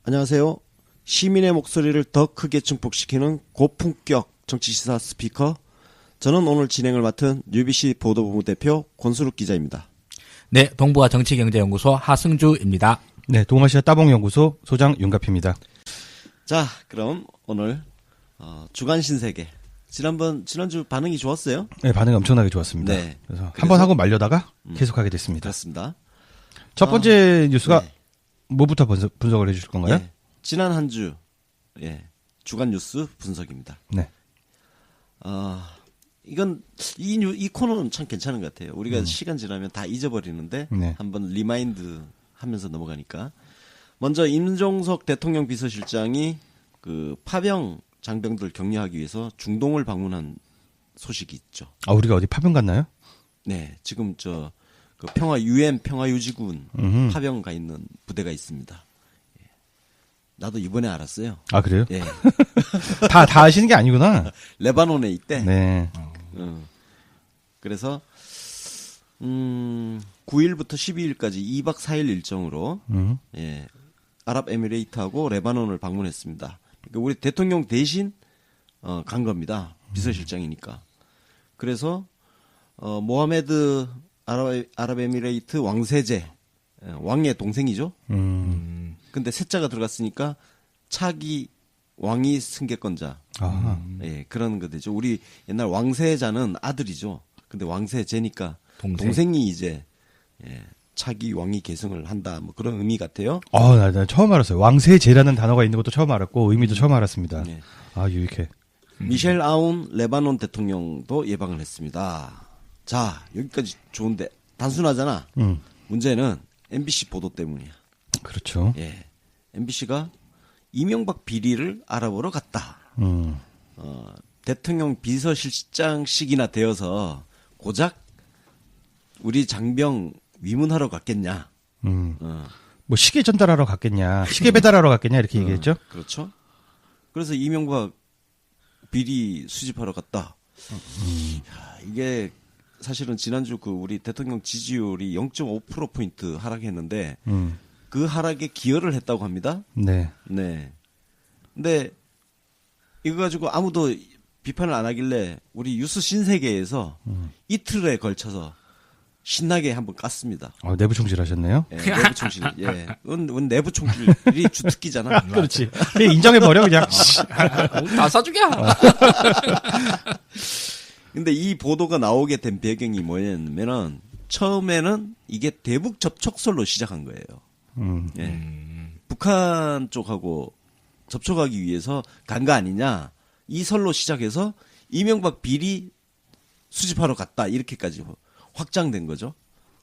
안녕하세요. 시민의 목소리를 더 크게 증폭시키는 고품격 정치시사 스피커. 저는 오늘 진행을 맡은 UBC 보도본부 대표 권수룩 기자입니다. 네, 동부아 정치경제연구소 하승주입니다. 네, 동아시아 따봉연구소 소장 윤갑입니다. 자, 그럼 오늘 주간 신세계. 지난주 반응이 좋았어요? 네, 반응이 엄청나게 좋았습니다. 네. 그래서 한 번 하고 말려다가 계속하게 됐습니다. 그렇습니다. 첫 번째 뉴스가 네. 뭐부터 분석을 해주실 건가요? 예, 지난 한 주 주간 뉴스 분석입니다. 네. 이건 이 코너는 참 괜찮은 것 같아요. 우리가 시간 지나면 다 잊어버리는데 네. 한번 리마인드 하면서 넘어가니까. 먼저 임종석 대통령 비서실장이 그 파병 장병들 격려하기 위해서 중동을 방문한 소식이 있죠. 아, 우리가 어디 파병 갔나요? 네, 지금 그 UN 평화유지군 파병 가 있는 부대가 있습니다. 예. 나도 이번에 알았어요. 아, 그래요? 예. 다 아시는 게 아니구나. 레바논에 있대. 네. 그래서 9일부터 12일까지 2박 4일 일정으로 아랍에미레이트하고 레바논을 방문했습니다. 그러니까 우리 대통령 대신 간 겁니다. 비서실장이니까. 그래서 모하메드 아랍에미레이트 왕세제 왕의 동생이죠. 근데 셋자가 들어갔으니까 차기 왕위 승계권자. 예, 그런 거 되죠. 우리 옛날 왕세자는 아들이죠. 근데 왕세제니까 동생이 이제 차기 왕위 계승을 한다. 뭐 그런 의미 같아요. 나 처음 알았어요. 왕세제라는 단어가 있는 것도 처음 알았고 의미도 처음 알았습니다. 네. 아, 유익해. 미셸 아운 레바논 대통령도 예방을 했습니다. 자, 여기까지 좋은데 단순하잖아. 문제는 MBC 보도 때문이야. 그렇죠. 예, MBC가 이명박 비리를 알아보러 갔다. 대통령 비서실장식이나 되어서 고작 우리 장병 위문하러 갔겠냐. 뭐 시계 전달하러 갔겠냐, 시계 배달하러 갔겠냐 이렇게 얘기했죠. 그렇죠. 그래서 이명박 비리 수집하러 갔다. 야, 이게 사실은 지난주 우리 대통령 지지율이 0.5%포인트 하락했는데 그 하락에 기여를 했다고 합니다. 네. 네. 근데 이거 가지고 아무도 비판을 안 하길래 우리 뉴스 신세계에서 이틀에 걸쳐서 신나게 한번 깠습니다. 내부 총질하셨네요. 예, 내부 총질. 예. 그건 내부 총질이 주특기잖아. 그렇지. 인정해버려 그냥. 다 싸주기야. 근데 이 보도가 나오게 된 배경이 뭐냐면은 처음에는 이게 대북 접촉설로 시작한 거예요. 예. 북한 쪽하고 접촉하기 위해서 간 거 아니냐. 이 설로 시작해서 이명박 비리 수집하러 갔다. 이렇게까지 확장된 거죠.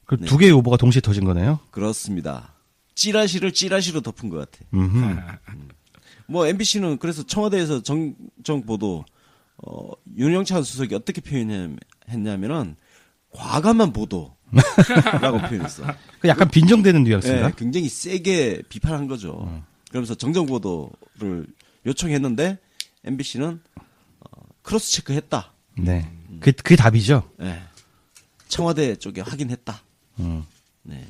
그 두 개의 오보가 동시에 터진 거네요. 그렇습니다. 찌라시를 찌라시로 덮은 것 같아. 뭐 MBC는 그래서 청와대에서 정보도 윤영찬 수석이 어떻게 표현했냐면은 과감한 보도라고 표현했어. 그 약간 빈정대는 뉘앙스인가? 네, 굉장히 세게 비판한 거죠. 그러면서 정정보도를 요청했는데 MBC는 크로스 체크했다. 네, 그게 답이죠. 네. 청와대 쪽에 확인했다. 네.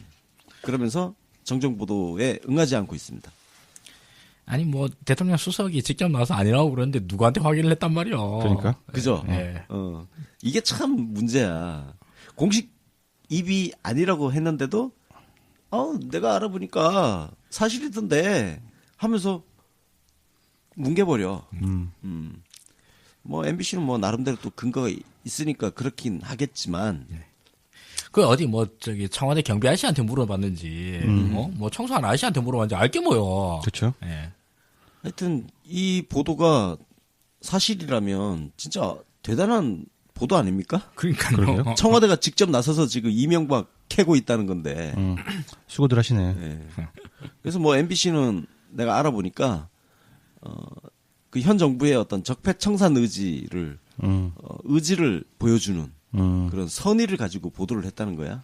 그러면서 정정보도에 응하지 않고 있습니다. 아니 뭐 대통령 수석이 직접 나와서 아니라고 그러는데 누구한테 확인을 했단 말이요. 그러니까. 그죠? 네. 이게 참 문제야. 공식 입이 아니라고 했는데도 내가 알아보니까 사실이던데 하면서 뭉개버려. 뭐 MBC는 뭐 나름대로 또 근거가 있으니까 그렇긴 하겠지만 그 어디 뭐 청와대 경비 아저씨한테 물어봤는지 뭐 청소한 아저씨한테 물어봤는지 알게 뭐요. 그렇죠. 예. 하여튼 이 보도가 사실이라면 진짜 대단한 보도 아닙니까? 그러니까요. 청와대가 직접 나서서 지금 이명박 캐고 있다는 건데. 수고들 하시네. 네. 그래서 뭐 MBC는 내가 알아보니까 그 현 정부의 어떤 적폐청산 의지를 보여주는 그런 선의를 가지고 보도를 했다는 거야.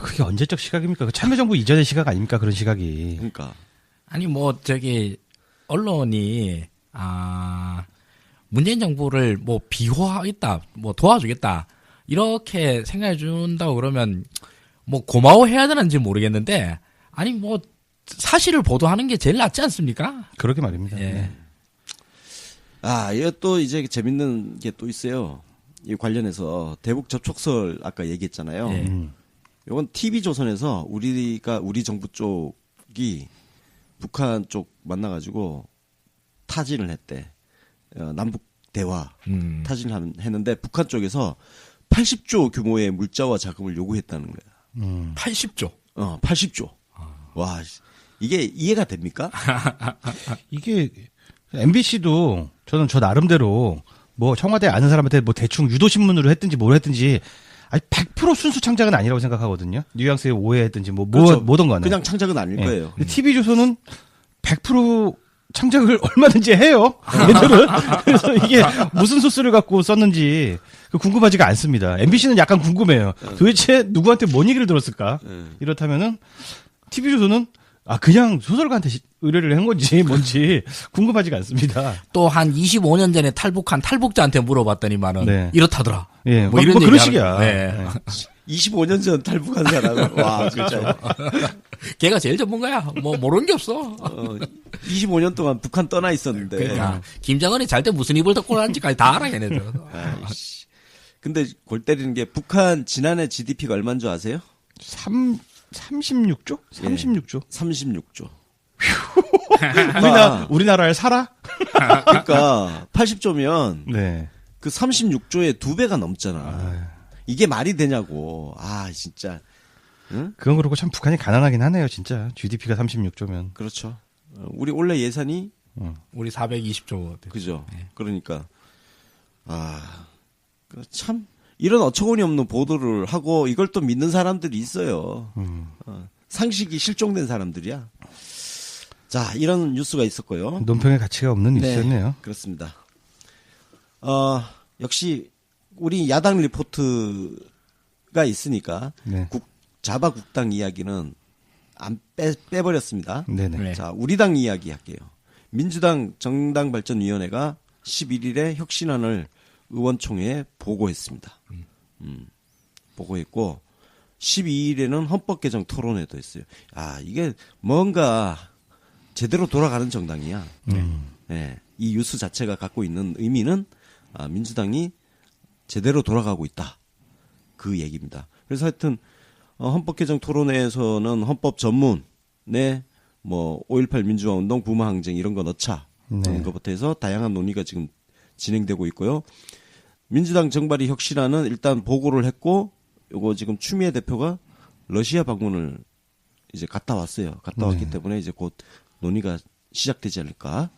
그게 언제적 시각입니까? 그 참여정부 이전의 시각 아닙니까? 그런 시각이. 그러니까. 아니 뭐 언론이 문재인 정부를 뭐 비호하겠다, 뭐 도와주겠다 이렇게 생각해 준다고 그러면 뭐 고마워해야 되는지 모르겠는데 아니 뭐 사실을 보도하는 게 제일 낫지 않습니까? 그러게 말입니다. 예. 네. 이거 또 이제 재밌는 게 또 있어요. 이 관련해서 대북 접촉설 아까 얘기했잖아요. 예. 이건 TV조선에서 우리 정부 쪽이 북한 쪽 만나가지고 타진을 했대. 남북 대화 타진을 했는데 북한 쪽에서 80조 규모의 물자와 자금을 요구했다는 거야. 80조. 80조. 와, 이게 이해가 됩니까? 이게 MBC도 저는 저 나름대로 뭐 청와대 아는 사람한테 뭐 대충 유도신문으로 했든지 뭘 했든지 아니 100% 순수 창작은 아니라고 생각하거든요. 뉘앙스에 오해했든지 그렇죠. 뭐든 간에. 그냥 창작은 아닐 거예요. TV조선은 100% 창작을 얼마든지 해요. 얘들은. 그래서 이게 무슨 소스를 갖고 썼는지 궁금하지가 않습니다. MBC는 약간 궁금해요. 도대체 누구한테 뭔 얘기를 들었을까? 이렇다면은 TV조선은 그냥 소설가한테 의뢰를 한 건지 뭔지 궁금하지가 않습니다. 또 한 25년 전에 탈북한 탈북자한테 물어봤더니만은 네. 이렇더라. 예, 뭐 이런 그런 얘기 식이야. 네. 네. 25년 전 탈북한 사람. 와, 진짜. 걔가 제일 전문가야. 뭐 모르는 게 없어. 25년 동안 북한 떠나 있었는데. 그러니까 김정은이 잘 때 무슨 입을 덮고 하는지까지 다 알아 걔네들. 아이씨. 근데 골 때리는 게 북한 지난해 GDP가 얼마인 줄 아세요? 36조? 36조? 36조. 우리나라에 살아? 그러니까 80조면 네. 그 36조의 2배가 넘잖아. 이게 말이 되냐고. 진짜. 응? 그건 그렇고 참 북한이 가난하긴 하네요, 진짜. GDP가 36조면. 그렇죠. 우리 원래 예산이 우리 420조. 그죠. 그러니까 참 이런 어처구니 없는 보도를 하고 이걸 또 믿는 사람들이 있어요. 상식이 실종된 사람들이야. 자, 이런 뉴스가 있었고요. 논평의 가치가 없는 뉴스였네요. 그렇습니다. 역시 우리 야당 리포트가 있으니까 네. 자바 국당 이야기는 안 빼버렸습니다. 네네. 네. 자, 우리 당 이야기 할게요. 민주당 정당발전위원회가 11일에 혁신안을 의원총회에 보고했습니다. 보고했고 12일에는 헌법개정 토론회도 했어요. 이게 뭔가 제대로 돌아가는 정당이야. 네. 이 뉴스 자체가 갖고 있는 의미는 민주당이 제대로 돌아가고 있다. 그 얘기입니다. 그래서 하여튼 헌법개정 토론회에서는 헌법 전문에 뭐 5.18 민주화 운동, 부마 항쟁 이런 거 넣자 하는 것부터 해서 다양한 논의가 지금 진행되고 있고요. 민주당 정발이 혁신안은 일단 보고를 했고 요거 지금 추미애 대표가 러시아 방문을 이제 갔다 왔어요. 갔다 왔기 때문에 이제 곧 논의가 시작되지 않을까.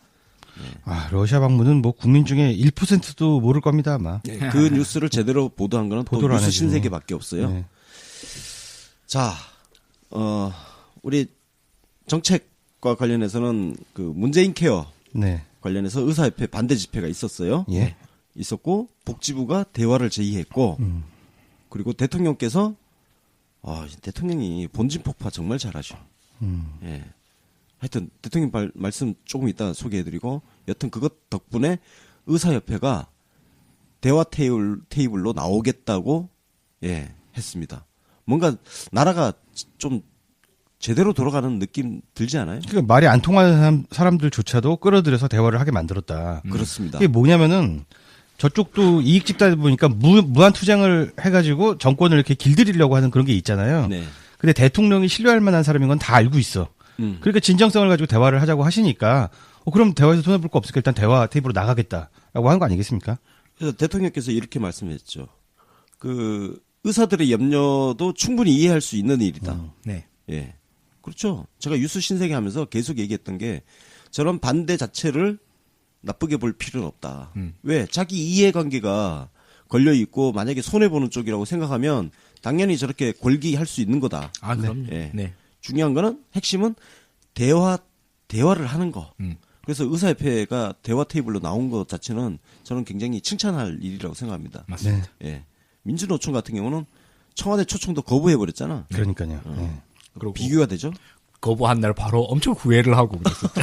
러시아 방문은 뭐 국민 중에 1%도 모를 겁니다, 아마. 그 뉴스를 제대로 보도한 거는 또 보도를 안 뉴스 해주고. 신세계밖에 없어요. 네. 자, 우리 정책과 관련해서는 그 문재인 케어 네. 관련해서 의사협회 반대 집회가 있었어요. 예. 있었고 복지부가 대화를 제의했고 그리고 대통령께서 대통령이 본진 폭파 정말 잘하셔. 예. 하여튼 대통령 말씀 조금 이따 소개해드리고 여튼 그것 덕분에 의사협회가 대화 테이블로 나오겠다고 했습니다. 뭔가 나라가 좀 제대로 돌아가는 느낌 들지 않아요? 그러니까 말이 안 통하는 사람들조차도 끌어들여서 대화를 하게 만들었다. 그렇습니다. 이게 뭐냐면은 저쪽도 이익 집다 보니까 무한 투쟁을 해가지고 정권을 이렇게 길들이려고 하는 그런 게 있잖아요. 네. 근데 대통령이 신뢰할 만한 사람인 건 다 알고 있어. 그러니까 진정성을 가지고 대화를 하자고 하시니까 그럼 대화에서 손해볼 거 없으니까 일단 대화 테이블로 나가겠다라고 하는 거 아니겠습니까? 그래서 대통령께서 이렇게 말씀했죠. 그 의사들의 염려도 충분히 이해할 수 있는 일이다. 네. 예. 그렇죠. 제가 뉴스 신세계 하면서 계속 얘기했던 게 저런 반대 자체를 나쁘게 볼 필요는 없다. 왜? 자기 이해관계가 걸려있고 만약에 손해보는 쪽이라고 생각하면 당연히 저렇게 골기할 수 있는 거다. 그럼요. 예. 네. 중요한 거는 핵심은 대화를 하는 거. 그래서 의사협회가 대화 테이블로 나온 것 자체는 저는 굉장히 칭찬할 일이라고 생각합니다. 맞습니다. 예. 민주노총 같은 경우는 청와대 초청도 거부해버렸잖아. 그러니까요. 예. 그리고 비교가 되죠? 거부한 날 바로 엄청 후회를 하고 그랬었죠.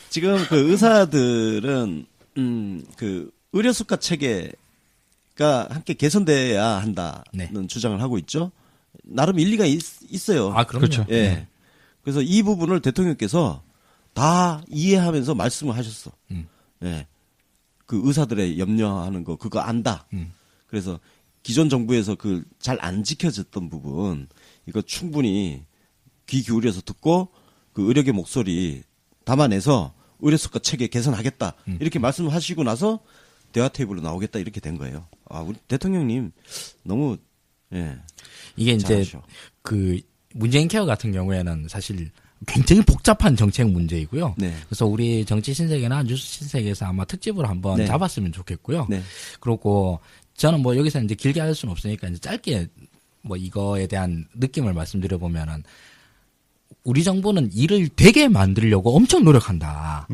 지금 그 의사들은 그 의료 수가 체계가 함께 개선돼야 한다는 네. 주장을 하고 있죠. 나름 일리가 있어요. 아, 그럼요. 그렇죠. 예. 그래서 이 부분을 대통령께서 다 이해하면서 말씀을 하셨어. 예. 그 의사들의 염려하는 거 그거 안다. 그래서 기존 정부에서 그 잘 안 지켜졌던 부분 이거 충분히 귀 기울여서 듣고 그 의료계 목소리 담아내서 의료수가 체계 개선하겠다. 이렇게 말씀하시고 나서 대화 테이블로 나오겠다 이렇게 된 거예요. 아, 우리 대통령님 너무 예. 이게 이제 잘하셔. 그 문재인 케어 같은 경우에는 사실 굉장히 복잡한 정책 문제이고요. 네. 그래서 우리 정치 신세계나 뉴스 신세계에서 아마 특집을 한번 네. 잡았으면 좋겠고요. 네. 그리고 저는 뭐 여기서 이제 길게 할 수는 없으니까 이제 짧게 뭐 이거에 대한 느낌을 말씀드려 보면은 우리 정부는 일을 되게 만들려고 엄청 노력한다.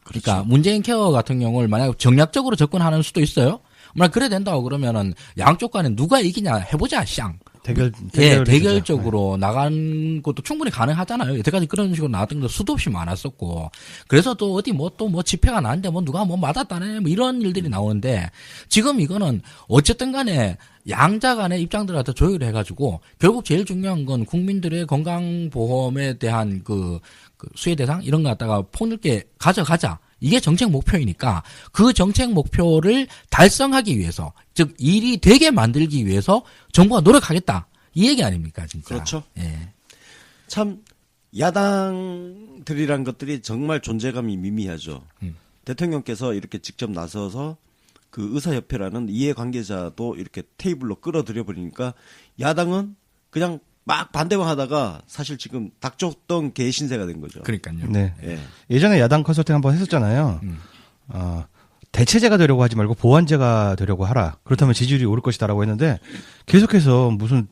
그러니까 문재인 케어 같은 경우를 만약 정략적으로 접근하는 수도 있어요. 만약 그래 된다고 그러면은 양쪽 간에 누가 이기냐 해보자, 쌍. 대결적으로 나간 것도 충분히 가능하잖아요. 여태까지 그런 식으로 나왔던 것도 수도 없이 많았었고. 그래서 또 어디 뭐 또 뭐 집회가 나는데 뭐 누가 뭐 맞았다네 뭐 이런 일들이 나오는데 지금 이거는 어쨌든 간에 양자 간의 입장들을 갖다 조율을 해가지고 결국 제일 중요한 건 국민들의 건강보험에 대한 그 수혜 대상 이런 거 갖다가 폭넓게 가져가자. 이게 정책 목표이니까 그 정책 목표를 달성하기 위해서 즉 일이 되게 만들기 위해서 정부가 노력하겠다. 이 얘기 아닙니까 진짜. 그렇죠. 예. 참 야당들이란 것들이 정말 존재감이 미미하죠. 대통령께서 이렇게 직접 나서서 그 의사협회라는 이해관계자도 이렇게 테이블로 끌어들여 버리니까 야당은 그냥 막 반대만 하다가 사실 지금 닭줬던 개 신세가 된 거죠. 그러니까요. 네. 예. 예전에 야당 컨설팅 한번 했었잖아요. 대체제가 되려고 하지 말고 보완제가 되려고 하라. 그렇다면 지지율이 오를 것이다라고 했는데 계속해서 무슨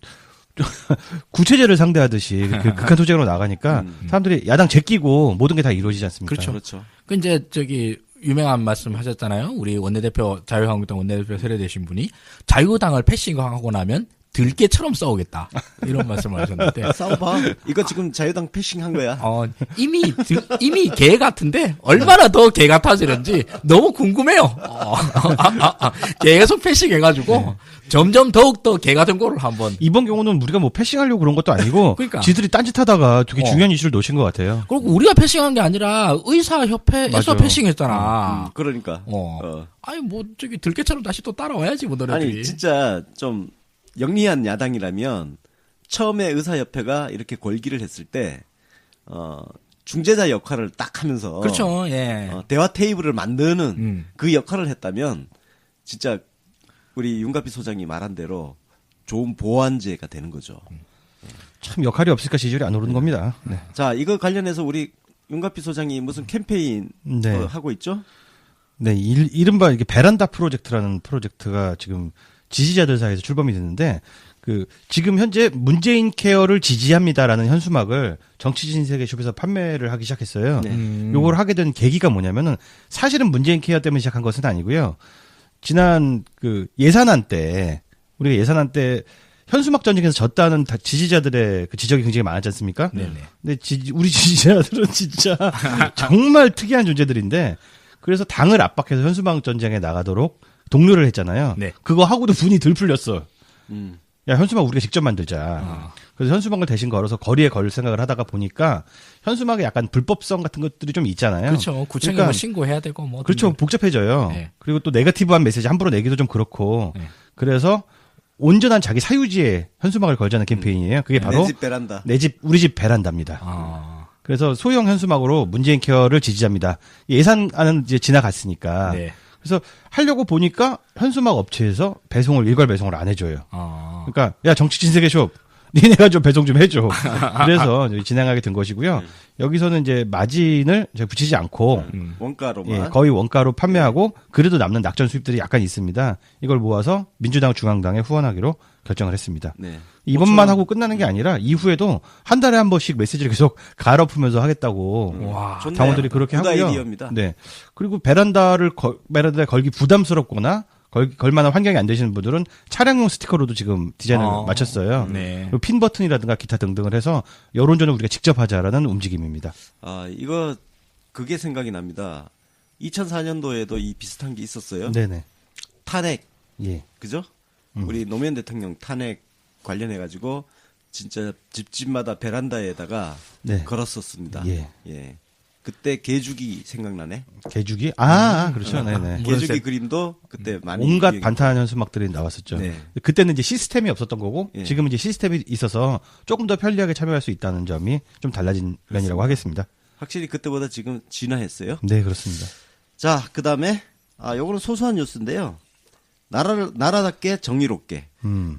구체제를 상대하듯이 그 극한 투쟁으로 나가니까 사람들이 야당 제끼고 모든 게 다 이루어지지 않습니까? 그렇죠. 그렇죠. 그 이제 저기 유명한 말씀 하셨잖아요. 우리 원내대표 자유한국당 원내대표 세례되신 분이 자유당을 패싱하고 나면 들깨처럼 싸우겠다 이런 말씀을 하셨는데 싸워봐. 이거 지금 자유당 패싱한 거야. 이미 개 같은데 얼마나 더 개 같아지는지 너무 궁금해요. 계속 패싱해가지고 점점 더욱 더 개 같은 거를 한번. 이번 경우는 우리가 뭐 패싱하려고 그런 것도 아니고 그러니까. 지들이 딴짓하다가 되게 중요한 이슈를 놓친 것 같아요. 그리고 우리가 패싱한 게 아니라 의사협회에서 맞아. 패싱했잖아. 그러니까. 아니 뭐 저기 들깨처럼 다시 또 따라와야지 뭐 너네들이. 아니 진짜 좀 영리한 야당이라면 처음에 의사협회가 이렇게 골기를 했을 때 중재자 역할을 딱 하면서 그렇죠. 예. 대화 테이블을 만드는 그 역할을 했다면 진짜 우리 윤갑희 소장이 말한 대로 좋은 보완제가 되는 거죠. 참 역할이 없으니까 지지율이 안 오르는 겁니다. 네. 자, 이거 관련해서 우리 윤갑희 소장이 무슨 캠페인 네. 하고 있죠? 네, 이른바 이게 베란다 프로젝트라는 프로젝트가 지금 지지자들 사이에서 출범이 됐는데 지금 현재 문재인 케어를 지지합니다라는 현수막을 정치신세계숍에서 판매를 하기 시작했어요. 네. 요걸 하게 된 계기가 뭐냐면은 사실은 문재인 케어 때문에 시작한 것은 아니고요. 지난 예산안 때 우리가 예산안 때 현수막 전쟁에서 졌다는 지지자들의 그 지적이 굉장히 많았지 않습니까? 네네. 근데 우리 지지자들은 진짜 정말 특이한 존재들인데 그래서 당을 압박해서 현수막 전쟁에 나가도록 독려를 했잖아요. 네. 그거 하고도 분이 들 풀렸어. 야, 현수막 우리가 직접 만들자. 그래서 현수막을 대신 걸어서 거리에 걸 생각을 하다가 보니까 현수막에 약간 불법성 같은 것들이 좀 있잖아요. 그렇죠. 구청에 그러니까 뭐 신고해야 되고 뭐. 그렇죠. 복잡해져요. 네. 그리고 또 네거티브한 메시지 함부로 내기도 좀 그렇고. 네. 그래서 온전한 자기 사유지에 현수막을 걸자는 캠페인이에요. 그게 바로 내 집 베란다. 우리 집 베란다입니다. 아. 그래서 소형 현수막으로 문재인 케어를 지지합니다. 예산안은 이제 지나갔으니까. 네. 그래서 하려고 보니까 현수막 업체에서 일괄 배송을 안 해줘요. 그러니까 야 정치신세계숍 니네가 좀 배송 좀 해줘. 그래서 진행하게 된 것이고요. 여기서는 이제 마진을 붙이지 않고 원가로만. 예, 거의 원가로 판매하고 그래도 남는 낙전 수입들이 약간 있습니다. 이걸 모아서 민주당 중앙당에 후원하기로 결정을 했습니다. 네. 이번만 하고 끝나는 게 아니라 이후에도 한 달에 한 번씩 메시지를 계속 갈아엎으면서 하겠다고 와. 좋네요. 당원들이 그렇게 굿 하고요. 아이디어입니다. 네. 그리고 베란다에 걸기 부담스럽거나 걸만한 환경이 안 되시는 분들은 차량용 스티커로도 지금 디자인을 마쳤어요. 네. 그리고 핀 버튼이라든가 기타 등등을 해서 여론전을 우리가 직접 하자라는 움직임입니다. 이거 그게 생각이 납니다. 2004년도에도 이 비슷한 게 있었어요. 네네. 탄핵. 예. 그죠? 우리 노무현 대통령 탄핵 관련해 가지고 진짜 집집마다 베란다에다가 네. 걸었었습니다. 예. 예. 그때 개주기 생각나네. 개주기? 그렇죠. 네네. 개주기 그림도 그때 많이 온갖 유행했고. 반타현수막들이 나왔었죠. 네. 그때는 이제 시스템이 없었던 거고 예. 지금은 이제 시스템이 있어서 조금 더 편리하게 참여할 수 있다는 점이 좀 달라진 면이라고 하겠습니다. 확실히 그때보다 지금 진화했어요. 네, 그렇습니다. 자, 그다음에 요거는 소소한 뉴스인데요. 나라답게 정의롭게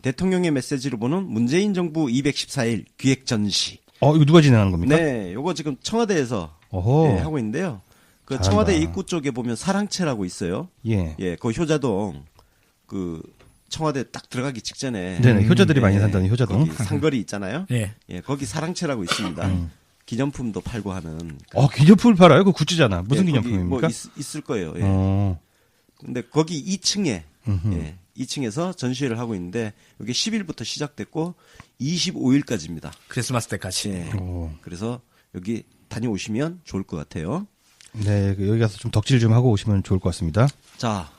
대통령의 메시지를 보는 문재인 정부 214일 기획 전시. 이거 누가 진행하는 겁니까? 네, 요거 지금 청와대에서 어허. 예, 하고 있는데요. 그 잘한다. 청와대 입구 쪽에 보면 사랑채라고 있어요. 예. 예, 그 효자동 그 청와대 딱 들어가기 직전에 네네. 효자들이 많이 예, 산다는 효자동. 거기 상거리 있잖아요. 예. 예, 거기 사랑채라고 있습니다. 기념품도 팔고 하는. 기념품을 팔아요? 그거 굿즈잖아. 무슨 예, 거기 기념품입니까? 뭐 있을 거예요. 예. 근데 거기 2층에 2층에서 전시회를 하고 있는데 여기 10일부터 시작됐고 25일까지입니다. 크리스마스 때까지. 예. 오. 그래서 여기 다녀오시면 좋을 것 같아요. 네, 여기 가서 좀 덕질 좀 하고 오시면 좋을 것 같습니다. 자,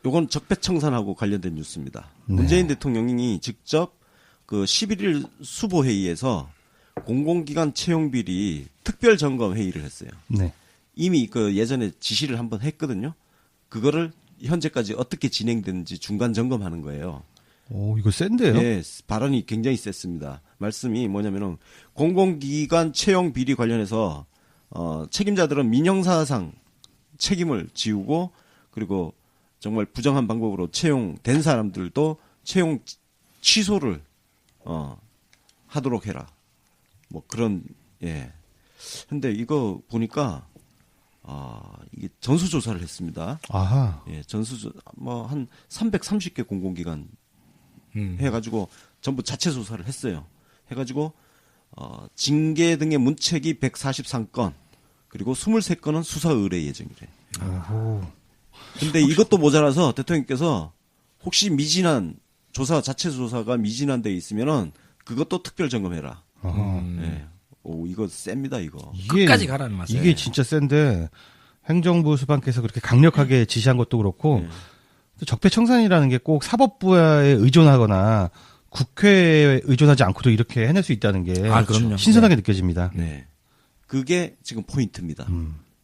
요건 적폐청산하고 관련된 뉴스입니다. 네. 문재인 대통령이 직접 그 11일 수보회의에서 공공기관 채용비리 특별 점검 회의를 했어요. 네. 이미 그 예전에 지시를 한번 했거든요. 그거를 현재까지 어떻게 진행됐는지 중간 점검하는 거예요. 이거 센데요? 예, 발언이 굉장히 셌습니다. 말씀이 뭐냐면은 공공기관 채용 비리 관련해서 책임자들은 민형사상 책임을 지우고 그리고 정말 부정한 방법으로 채용된 사람들도 채용 취소를 하도록 해라. 뭐 그런 예. 근데 이거 보니까 이게 전수조사를 했습니다. 아하. 예, 뭐 한 330개 공공기관 해가지고 전부 자체 조사를 했어요. 해가지고 징계 등의 문책이 143건 그리고 23건은 수사 의뢰 예정이래. 근데 이것도 모자라서 대통령께서 혹시 미진한 자체 조사가 미진한 데 있으면은 그것도 특별 점검해라. 예. 이거 셉니다 이거. 끝까지 가라는 말이에요. 이게 진짜 센데 행정부 수반께서 그렇게 강력하게 지시한 것도 그렇고 또 적폐청산이라는 게 꼭 사법부에 의존하거나 국회에 의존하지 않고도 이렇게 해낼 수 있다는 게 그럼요. 신선하게 느껴집니다. 네. 그게 지금 포인트입니다.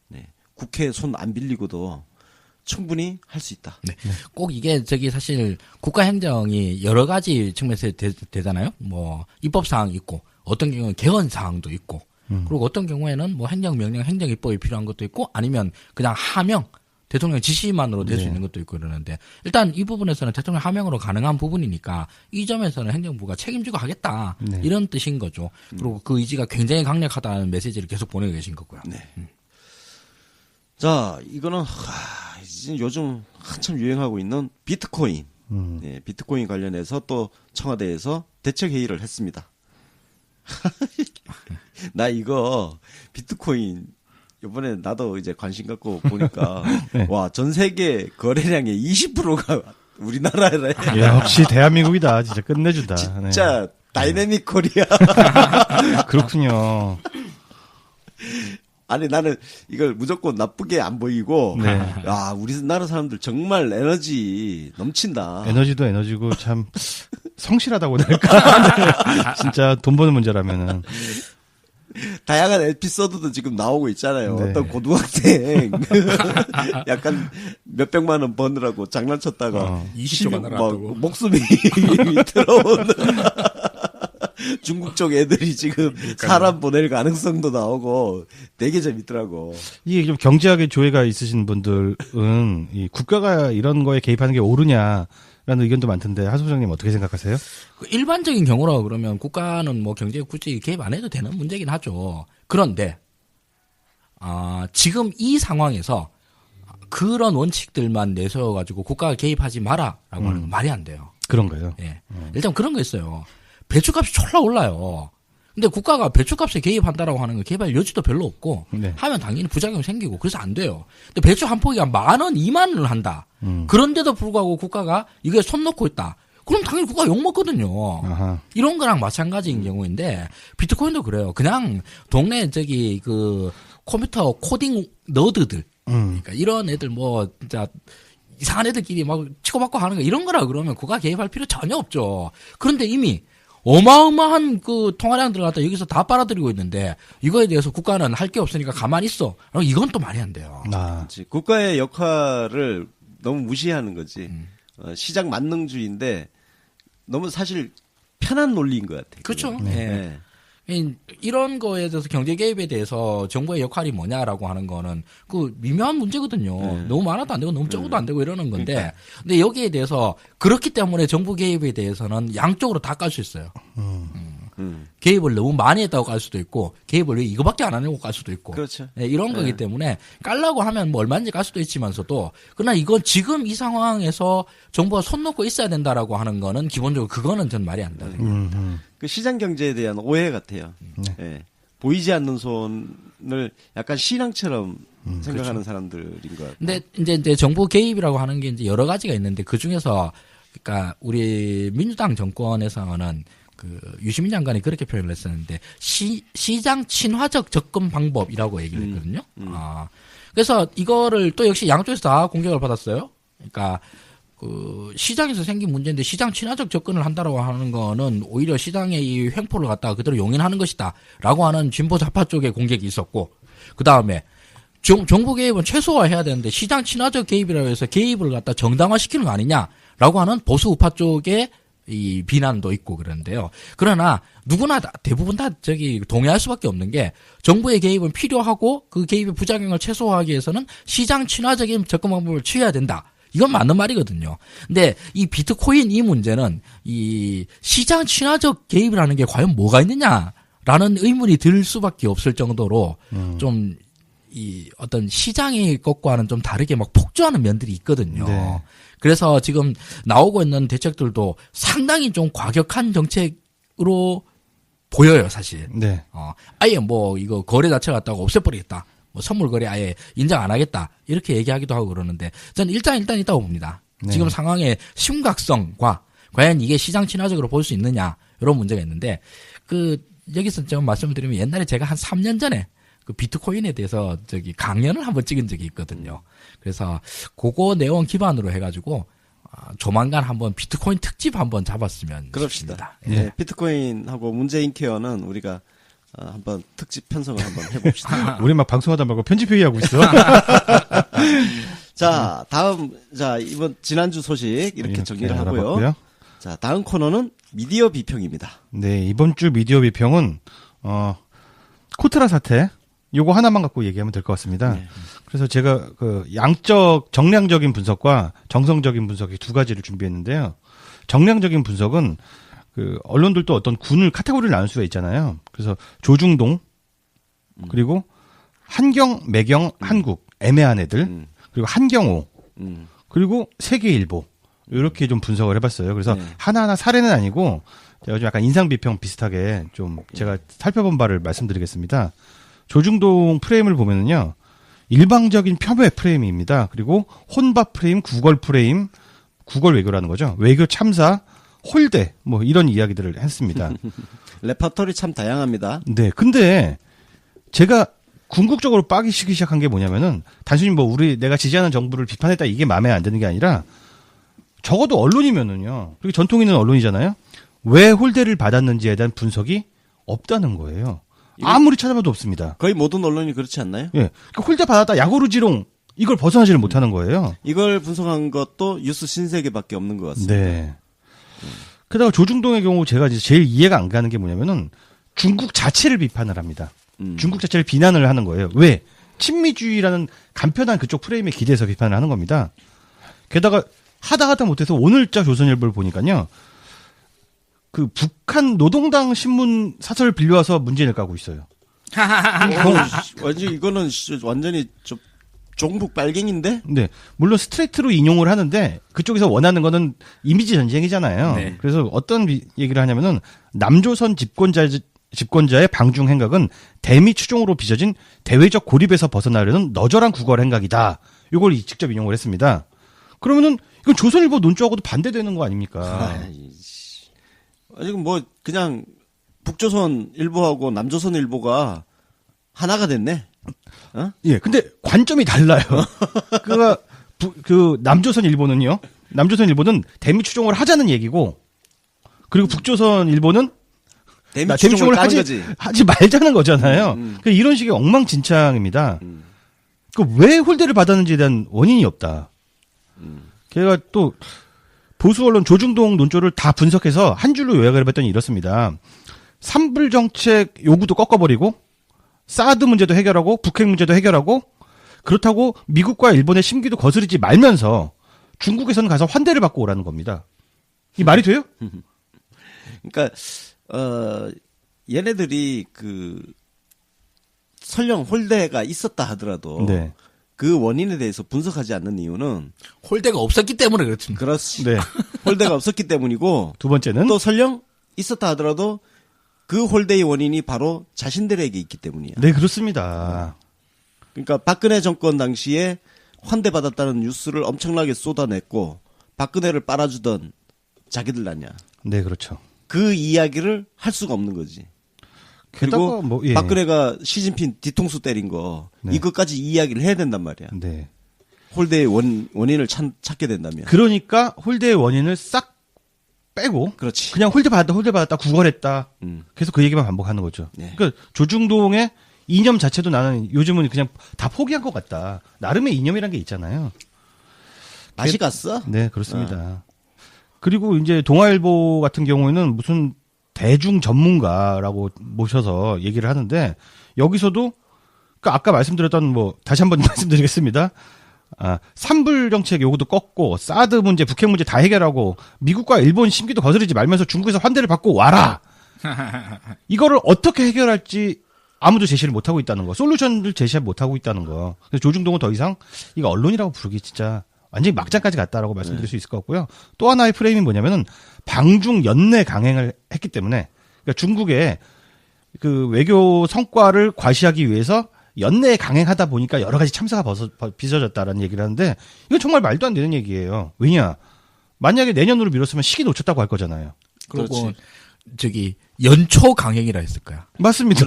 네. 국회 손 안 빌리고도 충분히 할 수 있다. 네. 꼭 이게 사실 국가 행정이 여러 가지 측면에서 되잖아요. 뭐 입법 사항이 있고 어떤 경우는 개헌 사항도 있고 그리고 어떤 경우에는 뭐 행정명령, 행정입법이 필요한 것도 있고 아니면 그냥 하명 대통령 지시만으로 될 수 있는 것도 있고 그러는데 일단 이 부분에서는 대통령 하명으로 가능한 부분이니까 이 점에서는 행정부가 책임지고 하겠다 이런 뜻인 거죠. 그리고 그 의지가 굉장히 강력하다는 메시지를 계속 보내고 계신 거고요. 네. 자, 이거는 요즘 한참 유행하고 있는 비트코인. 네, 비트코인 관련해서 또 청와대에서 대책 회의를 했습니다. 나 이거 비트코인 이번에 나도 이제 관심 갖고 보니까 네. 와, 전 세계 거래량의 20%가 우리나라래. 역시 대한민국이다. 진짜 끝내준다. 진짜 다이내믹 코리아. 그렇군요. 아니 나는 이걸 무조건 나쁘게 안 보이고 네. 야, 우리나라 사람들 정말 에너지 넘친다. 에너지도 에너지고 참 성실하다고 해야 될까? 진짜 돈 버는 문제라면은. 다양한 에피소드도 지금 나오고 있잖아요. 네. 어떤 고등학생 약간 몇백만 원 버느라고 장난쳤다가 20조가 날아갔다고. 목숨이 들어오는 중국 쪽 애들이 지금 사람 보낼 가능성도 나오고 되게 재밌더라고. 이게 좀 경제학의 조예가 있으신 분들은 이 국가가 이런 거에 개입하는 게 옳으냐라는 의견도 많던데 하 소장님 어떻게 생각하세요? 그 일반적인 경우라 그러면 국가는 뭐 경제에 굳이 개입 안 해도 되는 문제긴 하죠. 그런데 지금 이 상황에서 그런 원칙들만 내세워가지고 국가가 개입하지 마라라고 하는 건 말이 안 돼요. 그런가요? 예. 일단 그런 거 있어요. 배추값이 졸라 올라요. 근데 국가가 배추값에 개입한다라고 하는 거 개입할 여지도 별로 없고 네. 하면 당연히 부작용이 생기고 그래서 안 돼요. 근데 배추 한 포기가 10,000원, 20,000원을 한다. 그런데도 불구하고 국가가 이게 손 놓고 있다. 그럼 당연히 국가가 욕먹거든요. 아하. 이런 거랑 마찬가지인 경우인데 비트코인도 그래요. 그냥 동네 그 컴퓨터 코딩 너드들 그러니까 이런 애들 뭐 진짜 이상한 애들끼리 막 치고받고 하는 거 이런 거라 그러면 국가 개입할 필요 전혀 없죠. 그런데 이미 어마어마한 그 통화량들을 갖다 여기서 다 빨아들이고 있는데 이거에 대해서 국가는 할 게 없으니까 가만히 있어. 이건 또 말이 안 돼요. 그렇지. 국가의 역할을 너무 무시하는 거지. 시장 만능주의인데 너무 사실 편한 논리인 것 같아요. 그렇죠. 네. 이런 거에 대해서 경제 개입에 대해서 정부의 역할이 뭐냐라고 하는 거는 그 미묘한 문제거든요. 너무 많아도 안 되고 너무 적어도 안 되고 이러는 건데. 그러니까. 근데 여기에 대해서 그렇기 때문에 정부 개입에 대해서는 양쪽으로 다 깔 수 있어요. 개입을 너무 많이 했다고 깔 수도 있고 개입을 왜 이거밖에 안 하냐고 깔 수도 있고. 그렇죠. 네, 이런 거기 때문에 깔라고 하면 뭐 얼마든지 깔 수도 있지만서도 그러나 이건 지금 이 상황에서 정부가 손 놓고 있어야 된다라고 하는 거는 기본적으로 그거는 전 말이 안 된다. 그 시장 경제에 대한 오해 같아요. 예. 보이지 않는 손을 약간 신앙처럼 생각하는 그렇죠. 사람들인 것 같아요. 근데 이제 정부 개입이라고 하는 게 이제 여러 가지가 있는데 그 중에서 그러니까 우리 민주당 정권에서는 그 유시민 장관이 그렇게 표현을 했었는데 시장 친화적 접근 방법이라고 얘기를 했거든요. 그래서 이거를 또 역시 양쪽에서 다 공격을 받았어요. 그러니까 그 시장에서 생긴 문제인데 시장 친화적 접근을 한다라고 하는 거는 오히려 시장의 이 횡포를 갖다가 그대로 용인하는 것이다라고 하는 진보 좌파 쪽의 공격이 있었고 그 다음에 정부 개입은 최소화해야 되는데 시장 친화적 개입이라고 해서 개입을 갖다 정당화시키는 거 아니냐라고 하는 보수 우파 쪽의 이 비난도 있고 그러는데요. 그러나 누구나 대부분 다 동의할 수밖에 없는 게 정부의 개입은 필요하고 그 개입의 부작용을 최소화하기 위해서는 시장 친화적인 접근 방법을 취해야 된다. 이건 맞는 말이거든요. 근데 이 비트코인 이 문제는 이 시장 친화적 개입이라는 게 과연 뭐가 있느냐라는 의문이 들 수밖에 없을 정도로 좀 이 어떤 시장의 것과는 좀 다르게 막 폭주하는 면들이 있거든요. 네. 그래서 지금 나오고 있는 대책들도 상당히 좀 과격한 정책으로 보여요, 사실. 네. 아예 뭐 이거 거래 자체를 갖다가 없애버리겠다. 뭐 선물 거래 아예 인정 안 하겠다. 이렇게 얘기하기도 하고 그러는데 저는 일단 있다고 봅니다. 네. 지금 상황의 심각성과 과연 이게 시장 친화적으로 볼 수 있느냐 이런 문제가 있는데 그 여기서 좀 말씀을 드리면 옛날에 제가 한 3년 전에 그 비트코인에 대해서 강연을 한번 찍은 적이 있거든요. 그래서 그거 내용 기반으로 해가지고 조만간 한번 비트코인 특집 한번 잡았으면 그럽시다. 싶습니다. 예. 비트코인하고 문재인 케어는 우리가 한번 특집 편성을 한번 해봅시다. 우리 막 방송하다 말고 편집회의하고 있어. 자, 다음, 이번 지난주 소식 이렇게 정리를 하고요. 알아봤고요. 자, 다음 코너는 미디어 비평입니다. 네, 이번 주 미디어 비평은, 코트라 사태, 요거 하나만 갖고 얘기하면 될 것 같습니다. 네. 그래서 제가 정량적인 분석과 정성적인 분석이 두 가지를 준비했는데요. 정량적인 분석은 언론들도 어떤 군을 카테고리를 나눌 수가 있잖아요. 그래서 조중동, 그리고 한경, 매경, 한국, 애매한 애들, 그리고 한경호, 그리고 세계일보. 이렇게 좀 분석을 해봤어요. 그래서 하나하나 사례는 아니고, 제가 좀 약간 인상비평 비슷하게 좀 제가 살펴본 바를 말씀드리겠습니다. 조중동 프레임을 보면은요, 일방적인 폄훼 프레임입니다. 그리고 혼밥 프레임, 구걸 프레임, 구걸 외교라는 거죠. 외교 참사, 홀대, 뭐 이런 이야기들을 했습니다. 레퍼토리 참 다양합니다. 네, 근데 제가 궁극적으로 빠지기 시작한 게 뭐냐면은 단순히 뭐 내가 지지하는 정부를 비판했다 이게 마음에 안 드는 게 아니라 적어도 언론이면은요, 그리고 전통 있는 언론이잖아요. 왜 홀대를 받았는지에 대한 분석이 없다는 거예요. 아무리 찾아봐도 없습니다. 거의 모든 언론이 그렇지 않나요? 예. 그러니까 홀대 받았다 야구루지롱 이걸 벗어나지를 못하는 거예요. 이걸 분석한 것도 뉴스 신세계밖에 없는 것 같습니다. 네. 게다가 조중동의 경우 제가 이제 제일 이해가 안 가는 게 뭐냐면은 중국 자체를 비판을 합니다. 중국 자체를 비난을 하는 거예요. 왜? 친미주의라는 간편한 그쪽 프레임에 기대서 비판을 하는 겁니다. 게다가 하다 못해서 오늘자 조선일보를 보니까요. 그 북한 노동당 신문 사설을 빌려와서 문제를 까고 있어요. 이거는 완전히 종북 빨갱인데? 네. 물론 스트레이트로 인용을 하는데 그쪽에서 원하는 거는 이미지 전쟁이잖아요. 네. 그래서 어떤 얘기를 하냐면은 남조선 집권자의 방중 행각은 대미 추종으로 빚어진 대외적 고립에서 벗어나려는 너절한 국월 행각이다. 이걸 직접 인용을 했습니다. 그러면은 이건 조선일보 논조하고도 반대되는 거 아닙니까? 지금 뭐 그냥 북조선 일보하고 남조선 일보가 하나가 됐네. 예, 근데 관점이 달라요. 남조선 일보는요. 남조선 일보는 대미 추종을 하자는 얘기고, 그리고 북조선 일보는 대미 추종을 추종을 까는 거지. 하지 말자는 거잖아요. 그러니까 이런 식의 엉망진창입니다. 그 왜 홀대를 받았는지에 대한 원인이 없다. 걔가 또 보수 언론 조중동 논조를 다 분석해서 한 줄로 요약을 해봤더니 이렇습니다. 삼불 정책 요구도 꺾어버리고 사드 문제도 해결하고 북핵 문제도 해결하고 그렇다고 미국과 일본의 심기도 거스르지 말면서 중국에서는 가서 환대를 받고 오라는 겁니다. 이 말이 돼요? 그러니까 얘네들이 설령 홀대가 있었다 하더라도 네. 그 원인에 대해서 분석하지 않는 이유는 홀대가 없었기 때문에 그렇습니다. 그렇지. 네. 홀대가 없었기 때문이고 두 번째는 또 설령 있었다 하더라도 그 홀대의 원인이 바로 자신들에게 있기 때문이야. 네, 그렇습니다. 그러니까 박근혜 정권 당시에 환대받았다는 뉴스를 엄청나게 쏟아냈고 박근혜를 빨아주던 자기들 아니야. 네, 그렇죠. 그 이야기를 할 수가 없는 거지. 그리고 게다가 뭐, 예. 박근혜가 시진핑 뒤통수 때린 거 네. 이것까지 이야기를 해야 된단 말이야. 네. 홀대의 원인을 찾게 된다면. 그러니까 홀대의 원인을 싹 빼고 그렇지. 그냥 홀대 받았다 구걸했다. 계속 그 얘기만 반복하는 거죠. 네. 그러니까 조중동의 이념 자체도 나는 요즘은 그냥 다 포기한 것 같다. 나름의 이념이란 게 있잖아요. 맛이 갔어? 네, 그렇습니다. 그리고 이제 동아일보 같은 경우에는 무슨 대중 전문가라고 모셔서 얘기를 하는데 여기서도 그러니까 아까 말씀드렸던 뭐 다시 한번 말씀드리겠습니다. 삼불 정책 요구도 꺾고 사드 문제, 북핵 문제 다 해결하고 미국과 일본 심기도 거스르지 말면서 중국에서 환대를 받고 와라. 이거를 어떻게 해결할지 아무도 제시를 못하고 있다는 거. 솔루션을 제시를 못하고 있다는 거. 그래서 조중동은 더 이상 이거 언론이라고 부르기 진짜 완전히 막장까지 갔다라고 말씀드릴 수 있을 것 같고요. 또 하나의 프레임이 뭐냐면은 방중 연내 강행을 했기 때문에 그러니까 중국의 그 외교 성과를 과시하기 위해서 연내에 강행하다 보니까 여러 가지 참사가 빚어졌다라는 얘기를 하는데 이건 정말 말도 안 되는 얘기예요. 왜냐? 만약에 내년으로 미뤘으면 시기 놓쳤다고 할 거잖아요. 그리고 저기 연초 강행이라 했을 거야. 맞습니다.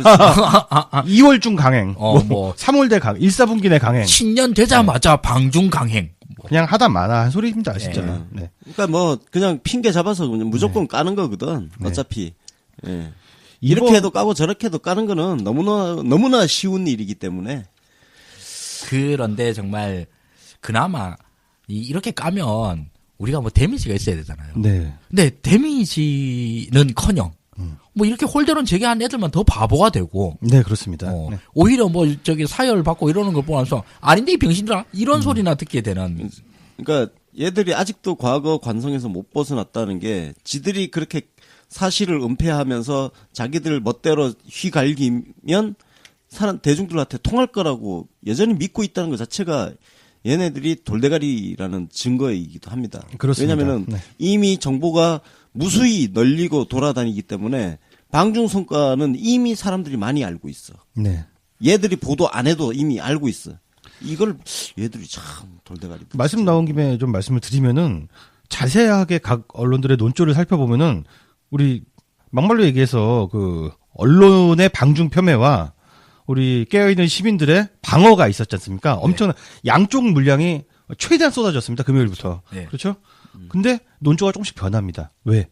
2월중 강행, 뭐 3월대 강행, 1사분기 내 강행. 신년 되자마자 방중 강행. 그냥 하다 마나 한 소리입니다, 진짜. 네. 그러니까 뭐 그냥 핑계 잡아서 그냥 무조건 까는 거거든. 네. 어차피. 예. 이렇게 해도 까고 저렇게 해도 까는 거는 너무나 쉬운 일이기 때문에. 그런데 정말 그나마 이렇게 까면 우리가 뭐 데미지가 있어야 되잖아요. 네. 근데 데미지는커녕 뭐 이렇게 홀대론 제기한 애들만 더 바보가 되고. 네, 그렇습니다. 네. 오히려 뭐 저기 사열 받고 이러는 걸 보면서 아닌데 이 병신들아 이런 소리나 듣게 되는. 그러니까 얘들이 아직도 과거 관성에서 못 벗어났다는 게 지들이 그렇게 사실을 은폐하면서 자기들 멋대로 휘갈기면 대중들한테 통할 거라고 여전히 믿고 있다는 것 자체가 얘네들이 돌대가리라는 증거이기도 합니다. 그렇습니다. 왜냐하면은 네. 이미 정보가 무수히 널리고 돌아다니기 때문에 방중 성과는 이미 사람들이 많이 알고 있어. 네. 얘들이 보도 안 해도 이미 알고 있어. 이걸 얘들이 참 돌대가리. 말씀 나온 김에 좀 말씀을 드리면은 자세하게 각 언론들의 논조를 살펴보면은 우리 막말로 얘기해서 그 언론의 방중 폄훼와 우리 깨어있는 시민들의 방어가 있었지 않습니까? 엄청난 양쪽 물량이 최대한 쏟아졌습니다. 금요일부터. 네. 그렇죠? 근데 논조가 조금씩 변합니다. 왜?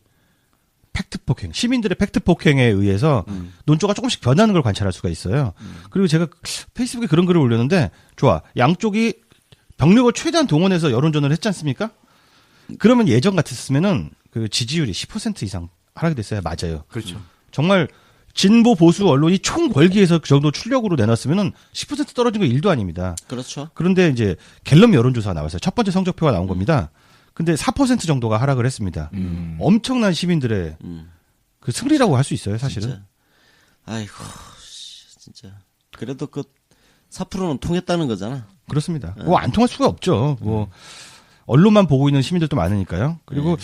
팩트 폭행, 시민들의 팩트 폭행에 의해서 논조가 조금씩 변하는 걸 관찰할 수가 있어요. 그리고 제가 페이스북에 그런 글을 올렸는데, 좋아. 양쪽이 병력을 최대한 동원해서 여론전을 했지 않습니까? 그러면 예전 같았으면은 그 지지율이 10% 이상 하락이 됐어야 맞아요. 그렇죠. 정말 진보 보수 언론이 총 벌기에서 그 정도 출력으로 내놨으면은 10% 떨어진 거 일도 아닙니다. 그렇죠. 그런데 이제 갤럽 여론조사가 나왔어요. 첫 번째 성적표가 나온 겁니다. 근데 4% 정도가 하락을 했습니다. 엄청난 시민들의 그 승리라고 할 수 있어요, 사실은. 진짜. 아이고, 진짜. 그래도 그 4%는 통했다는 거잖아. 그렇습니다. 뭐 안 통할 수가 없죠. 뭐 언론만 보고 있는 시민들도 많으니까요. 그리고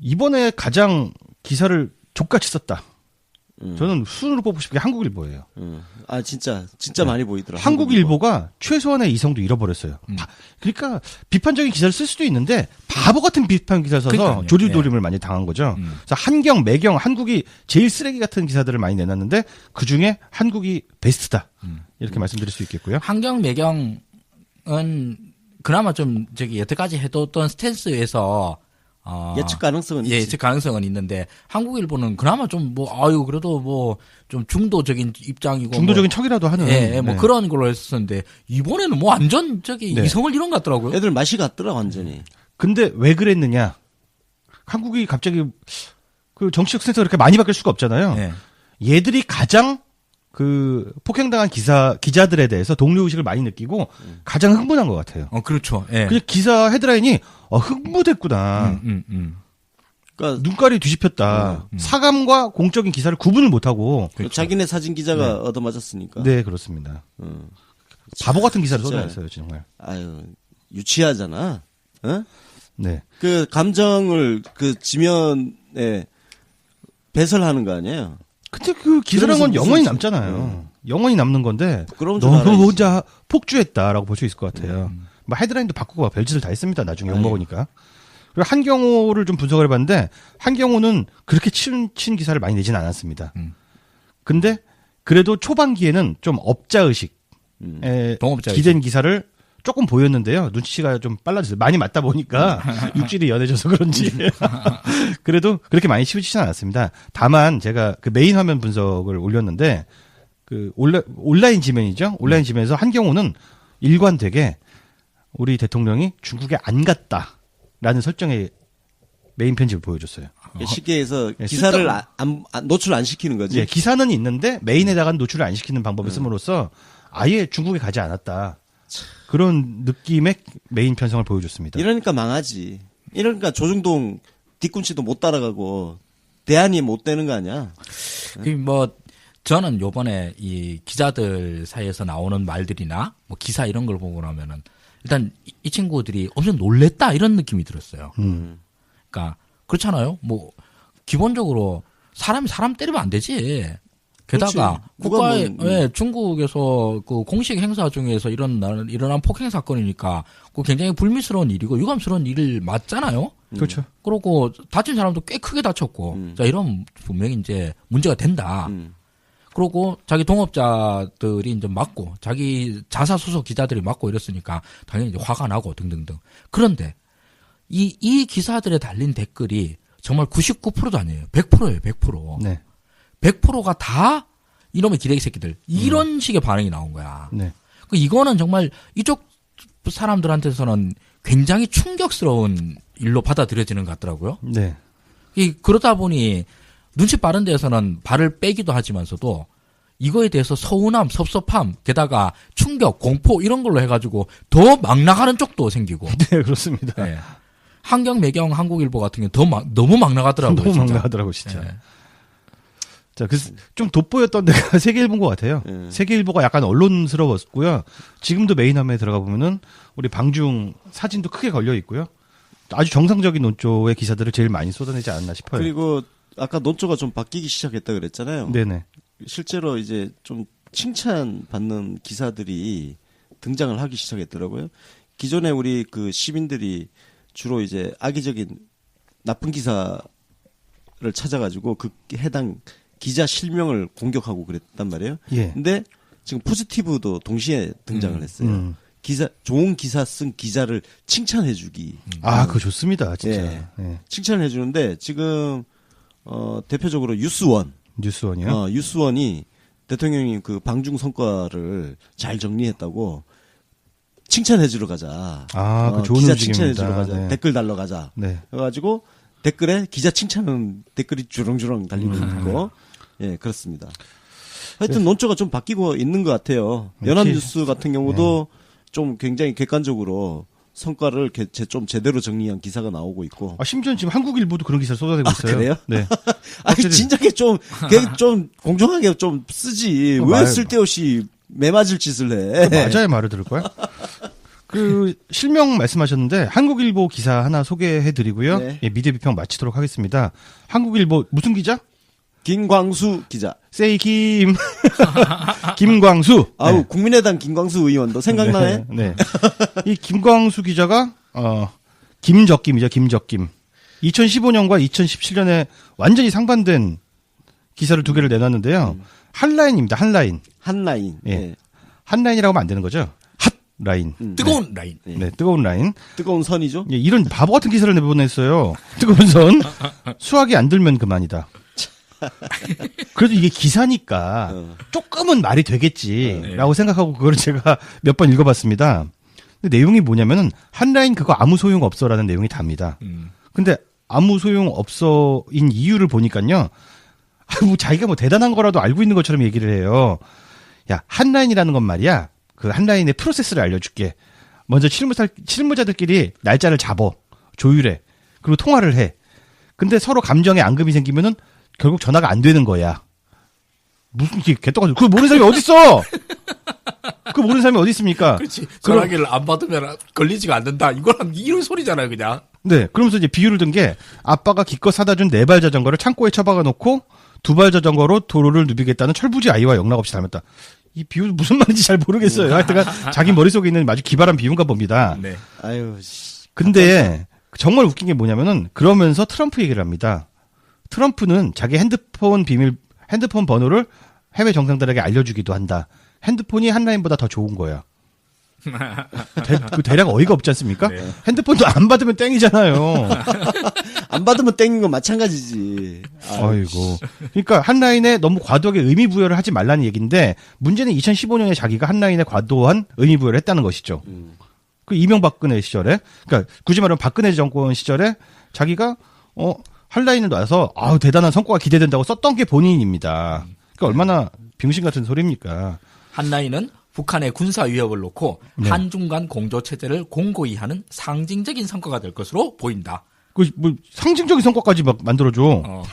이번에 가장 기사를 족같이 썼다. 저는 순으로 뽑고 싶은 게 한국일보예요. 아, 진짜 많이 보이더라. 한국일보가 최소한의 이성도 잃어버렸어요. 그러니까 비판적인 기사를 쓸 수도 있는데 바보 같은 비판 기사를 써서 그러니까요. 조리돌림을 많이 당한 거죠. 그래서 한경, 매경, 한국이 제일 쓰레기 같은 기사들을 많이 내놨는데 그 중에 한국이 베스트다. 이렇게 말씀드릴 수 있겠고요. 한경 매경은 그나마 좀 저기 여태까지 해뒀던 스탠스에서 예측 가능성은 예, 있지. 예측 가능성은 있는데 한국일보는 그나마 좀 그래도 뭐 좀 중도적인 입장이고 중도적인 척이라도 하는 예, 뭐 그런 걸로 했었는데 이번에는 뭐 완전 네. 이성을 잃은 것 같더라고요. 애들 맛이 갔더라 완전히. 근데 왜 그랬느냐? 한국이 갑자기 그 정치적 센서가 그렇게 많이 바뀔 수가 없잖아요. 예. 얘들이 가장 그 폭행당한 기자들에 대해서 동료 의식을 많이 느끼고 가장 흥분한 것 같아요. 그렇죠. 예. 그냥 기사 헤드라인이 흥분했구나. 그러니까 눈깔이 뒤집혔다. 사감과 공적인 기사를 구분을 못하고. 그렇죠. 자기네 사진 기자가 얻어맞았으니까. 네, 그렇습니다. 바보 같은 기사를 진짜. 쏟아냈어요, 정말. 아유 유치하잖아. 어? 네. 그 감정을 그 지면에 배설하는 거 아니에요? 근데 그 기사란 건 그러면서 영원히 무슨 남잖아요. 영원히 남는 건데 부끄러운 줄 너무 알아야지. 혼자 폭주했다라고 볼 수 있을 것 같아요. 뭐 헤드라인도 바꾸고 별짓을 다 했습니다. 나중에 욕먹으니까. 그리고 한경호를 좀 분석을 해봤는데 한경호는 그렇게 친 기사를 많이 내지는 않았습니다. 근데 그래도 초반기에는 좀 업자의식에 동업자 기댄 기사를 조금 보였는데요. 눈치가 좀 빨라졌어요. 많이 맞다 보니까 육질이 연해져서 그런지. 그래도 그렇게 많이 치우치진 않았습니다. 다만 제가 그 메인 화면 분석을 올렸는데 그 온라인 지면이죠. 온라인 지면에서 한경호는 일관되게 우리 대통령이 중국에 안 갔다라는 설정의 메인 편집을 보여줬어요. 쉽게 해서 예, 기사를 노출 안 시키는 거지. 예, 기사는 있는데 메인에다가 노출을 안 시키는 방법을 씀으로써 아예 중국에 가지 않았다. 그런 느낌의 메인 편성을 보여줬습니다. 이러니까 망하지. 이러니까 조중동 뒤꿈치도 못 따라가고 대안이 못 되는 거 아니야? 뭐 저는 요번에 이 기자들 사이에서 나오는 말들이나 뭐 기사 이런 걸 보고 나면은 일단 이 친구들이 엄청 놀랬다 이런 느낌이 들었어요. 그러니까 그렇잖아요. 뭐 기본적으로 사람이 사람 때리면 안 되지. 게다가 국가의 중국에서 그 공식 행사 중에서 일어난 폭행 사건이니까 그 굉장히 불미스러운 일이고 유감스러운 일을 맞잖아요. 그렇죠. 그러고 다친 사람도 꽤 크게 다쳤고, 자 이런 분명히 이제 문제가 된다. 그러고 자기 동업자들이 이제 맞고 자기 자사 소속 기자들이 맞고 이랬으니까 당연히 이제 화가 나고 등등등. 그런데 이 기사들에 달린 댓글이 정말 99%도 아니에요. 100%예요. 100%. 네. 100%가 다 이놈의 기레기 새끼들. 이런 식의 반응이 나온 거야. 네. 이거는 정말 이쪽 사람들한테서는 굉장히 충격스러운 일로 받아들여지는 것 같더라고요. 네. 그러다 보니 눈치 빠른 데에서는 발을 빼기도 하지만서도 이거에 대해서 서운함, 섭섭함, 게다가 충격, 공포 이런 걸로 해가지고 더 막 나가는 쪽도 생기고. 네, 그렇습니다. 네. 환경, 매경, 한국일보 같은 경우는 너무 막 나가더라고요. 너무 막 진짜. 나가더라고 진짜. 네. 자, 그래서 좀 돋보였던 데가 세계일보인 것 같아요. 세계일보가 약간 언론스러웠고요. 지금도 메인 화면에 들어가 보면은 우리 방중 사진도 크게 걸려 있고요. 아주 정상적인 논조의 기사들을 제일 많이 쏟아내지 않았나 싶어요. 그리고 아까 논조가 좀 바뀌기 시작했다 그랬잖아요. 네네. 실제로 이제 좀 칭찬받는 기사들이 등장을 하기 시작했더라고요. 기존에 우리 그 시민들이 주로 이제 악의적인 나쁜 기사를 찾아가지고 그 해당 기자 실명을 공격하고 그랬단 말이에요. 예. 근데 지금 포지티브도 동시에 등장을 했어요. 좋은 기사 쓴 기자를 칭찬해주기. 아, 그거 좋습니다, 진짜. 예. 네. 칭찬을 해주는데 지금 대표적으로 유스원. 뉴스원이요? 유스원이 대통령이 그 방중 성과를 잘 정리했다고 칭찬해주러 가자. 아, 그 좋은 기자 움직임입니다. 칭찬해주러 가자. 네. 댓글 달러 가자. 네. 그래가지고 댓글에 기자 칭찬은 댓글이 주렁주렁 달리고 있고, 예, 그렇습니다. 하여튼 논조가 좀 바뀌고 있는 것 같아요. 연합뉴스 같은 경우도 좀 굉장히 객관적으로 성과를 좀 제대로 정리한 기사가 나오고 있고. 아, 심지어 지금 한국일보도 그런 기사를 쏟아내고 있어요. 그래요? 네. 아니, 진작에 좀 공정하게 좀 쓰지. 왜 쓸데없이 매맞을 짓을 해? 맞아야 말을 들을 거야? 그 실명 말씀하셨는데 한국일보 기사 하나 소개해드리고요. 네. 예, 미디어 비평 마치도록 하겠습니다. 한국일보 무슨 기자? 김광수 기자. 세이 김광수. 아우, 네. 국민의당 김광수 의원도 생각나네. 네. 이 김광수 기자가 김적김이죠. 김적김. 2015년과 2017년에 완전히 상반된 기사를 두 개를 내놨는데요. 한라인입니다. 한라인. 한라인. 예. 예. 한라인이라고 하면 안 되는 거죠. 라인. 뜨거운 라인. 네, 뜨거운 라인. 뜨거운 선이죠. 예, 이런 바보 같은 기사를 내보냈어요. 뜨거운 선. 수학이 안 들면 그만이다. 그래도 이게 기사니까 조금은 말이 되겠지라고 생각하고 그걸 제가 몇 번 읽어봤습니다. 근데 내용이 뭐냐면은 한라인 그거 아무 소용 없어라는 내용이 답니다. 근데 아무 소용 없어인 이유를 보니까요. 뭐 자기가 뭐 대단한 거라도 알고 있는 것처럼 얘기를 해요. 야, 한라인이라는 건 말이야. 그 한라인의 프로세스를 알려줄게. 먼저 실무자들끼리 날짜를 잡어. 조율해. 그리고 통화를 해. 근데 서로 감정에 앙금이 생기면은 결국 전화가 안 되는 거야. 무슨 이게 개떡같은 그거 모르는 사람이 어딨어? 그거 모르는 사람이 어디 있습니까? 그렇지. 전화기를 안 받으면 걸리지가 않는다. 이거랑 이런 소리잖아요, 그냥. 네. 그러면서 이제 비유를 든 게 아빠가 기껏 사다 준 4발 자전거를 창고에 처박아 놓고 2발 자전거로 도로를 누비겠다는 철부지 아이와 영락없이 닮았다. 이 비유 무슨 말인지 잘 모르겠어요. 하여튼간 자기 머릿속에 있는 아주 기발한 비유인가 봅니다. 네. 아유. 근데 정말 웃긴 게 뭐냐면은 그러면서 트럼프 얘기를 합니다. 트럼프는 자기 핸드폰 번호를 해외 정상들에게 알려주기도 한다. 핸드폰이 한라인보다 더 좋은 거야. 대략 어이가 없지 않습니까? 네. 핸드폰도 안 받으면 땡이잖아요. 안 받으면 땡긴 건 마찬가지지. 아이고. 그러니까 한라인에 너무 과도하게 의미 부여를 하지 말라는 얘기인데 문제는 2015년에 자기가 한라인에 과도한 의미 부여를 했다는 것이죠. 그 이명박근혜 시절에, 그러니까 굳이 말하면 박근혜 정권 시절에 자기가 한라인을 놔서 대단한 성과가 기대된다고 썼던 게 본인입니다. 그러니까 얼마나 병신 같은 소리입니까? 한라인은 북한의 군사 위협을 놓고 네. 한중 간 공조 체제를 공고히 하는 상징적인 성과가 될 것으로 보인다. 그 뭐 상징적인 성과까지 막 만들어줘.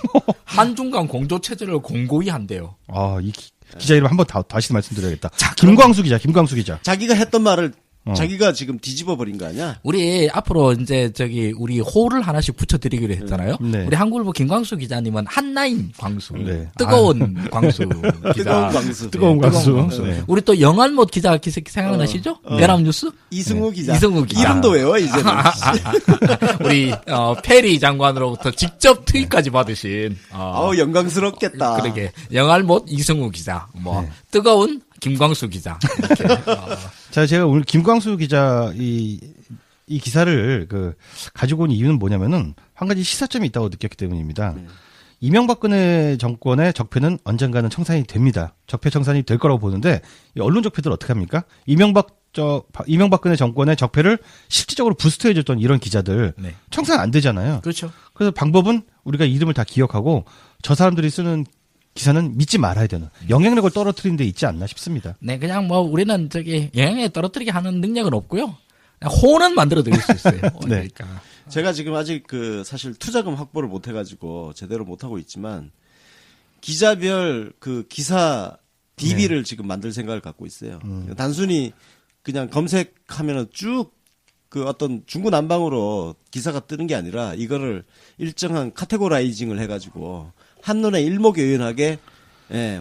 한중 간 공조 체제를 공고히 한대요. 이 기자 이름 한번 다시 말씀드려야겠다. 자, 김광수 기자. 자기가 했던 말을 자기가 지금 뒤집어 버린 거 아니야? 우리 앞으로 이제 우리 호를 하나씩 붙여드리기로 했잖아요. 네. 우리 한국일보 김광수 기자님은 한라인 광수, 네. 뜨거운 광수 기자. 뜨거운 광수. 네. 우리 또 영알못 기자 생각나시죠? 연합뉴스 이승우 기자. 이승우 기자. 이름도 외워 이제는. 우리 페리 장관으로부터 직접 트윗까지 받으신. 영광스럽겠다. 그러게 영알못 이승우 기자, 뜨거운 김광수 기자. 이렇게. 자, 제가 오늘 김광수 기자 이 기사를 가지고 온 이유는 뭐냐면은 한 가지 시사점이 있다고 느꼈기 때문입니다. 이명박근혜 정권의 적폐는 언젠가는 청산이 됩니다. 적폐 청산이 될 거라고 보는데 이 언론 적폐들 어떻게 합니까? 이명박근혜 정권의 적폐를 실질적으로 부스터해줬던 이런 기자들 네. 청산 안 되잖아요. 그렇죠. 그래서 방법은 우리가 이름을 다 기억하고 저 사람들이 쓰는 기사는 믿지 말아야 되는 영향력을 떨어뜨리는 데 있지 않나 싶습니다. 네, 그냥 우리는 영향에 떨어뜨리게 하는 능력은 없고요. 그냥 호는 만들어 드릴 수 있어요. 네. 그러니까. 제가 지금 아직 사실 투자금 확보를 못 해가지고 제대로 못 하고 있지만 기자별 기사 DB를 지금 만들 생각을 갖고 있어요. 단순히 그냥 검색하면은 쭉 어떤 중구난방으로 기사가 뜨는 게 아니라 이거를 일정한 카테고라이징을 해가지고 한눈에 일목요연하게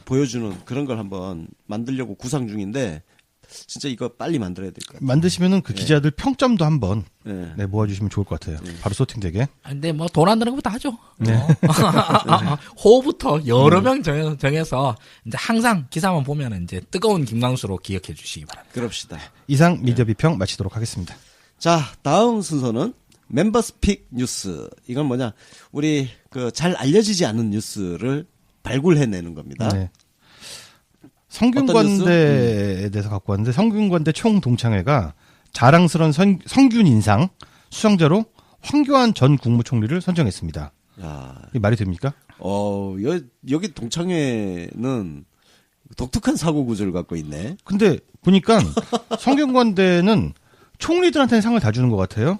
보여주는 그런 걸 한번 만들려고 구상 중인데 진짜 이거 빨리 만들어야 될 것 같아요. 만드시면은 그 기자들 평점도 한번 네. 모아주시면 좋을 것 같아요. 바로 소팅되게. 근데 돈 안 드는 것부터 하죠. 네. 호부터 여러 명 정해서 이제 항상 기사만 보면 이제 뜨거운 김광수로 기억해 주시기 바랍니다. 그럽시다. 이상 미디어 비평 마치도록 하겠습니다. 자, 다음 순서는 멤버스픽 뉴스. 이건 뭐냐? 우리 잘 알려지지 않은 뉴스를 발굴해내는 겁니다. 네. 성균관대에 대해서 갖고 왔는데 성균관대 총동창회가 자랑스러운 성균 인상 수상자로 황교안 전 국무총리를 선정했습니다. 야, 이게 말이 됩니까? 여기 동창회는 독특한 사고 구조를 갖고 있네. 근데 보니까 성균관대는 총리들한테는 상을 다 주는 것 같아요.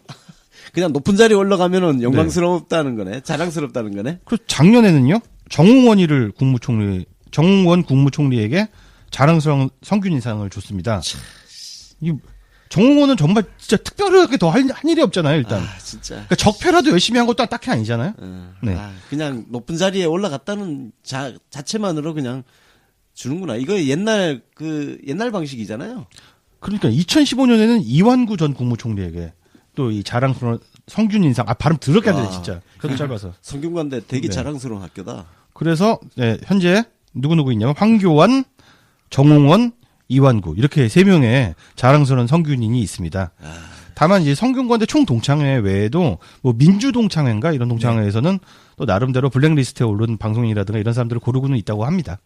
그냥 높은 자리에 올라가면은 영광스럽다는 거네. 자랑스럽다는 거네. 그리고 작년에는요. 정홍원 국무총리에게 자랑스러운 성균 인상을 줬습니다. 정홍원은 정말 진짜 특별하게 더 한 일이 없잖아요, 일단. 진짜. 그러니까 적폐라도 열심히 한 것도 딱히 아니잖아요. 네. 그냥 높은 자리에 올라갔다는 자체만으로 그냥 주는구나. 이거 옛날 방식이잖아요. 그러니까 2015년에는 이완구 전 국무총리에게 또 이 자랑스러운 성균 인상, 발음 더럽게 안 되네, 진짜. 그래도 짧아서. 성균관대 되게 네. 자랑스러운 학교다. 그래서, 현재 누구 있냐면 황교안, 정홍원, 이완구 이렇게 3명의 자랑스러운 성균인이 있습니다. 다만 이제 성균관대 총동창회 외에도 뭐 민주동창회인가 이런 동창회에서는 또 나름대로 블랙리스트에 오른 방송인이라든가 이런 사람들을 고르고는 있다고 합니다.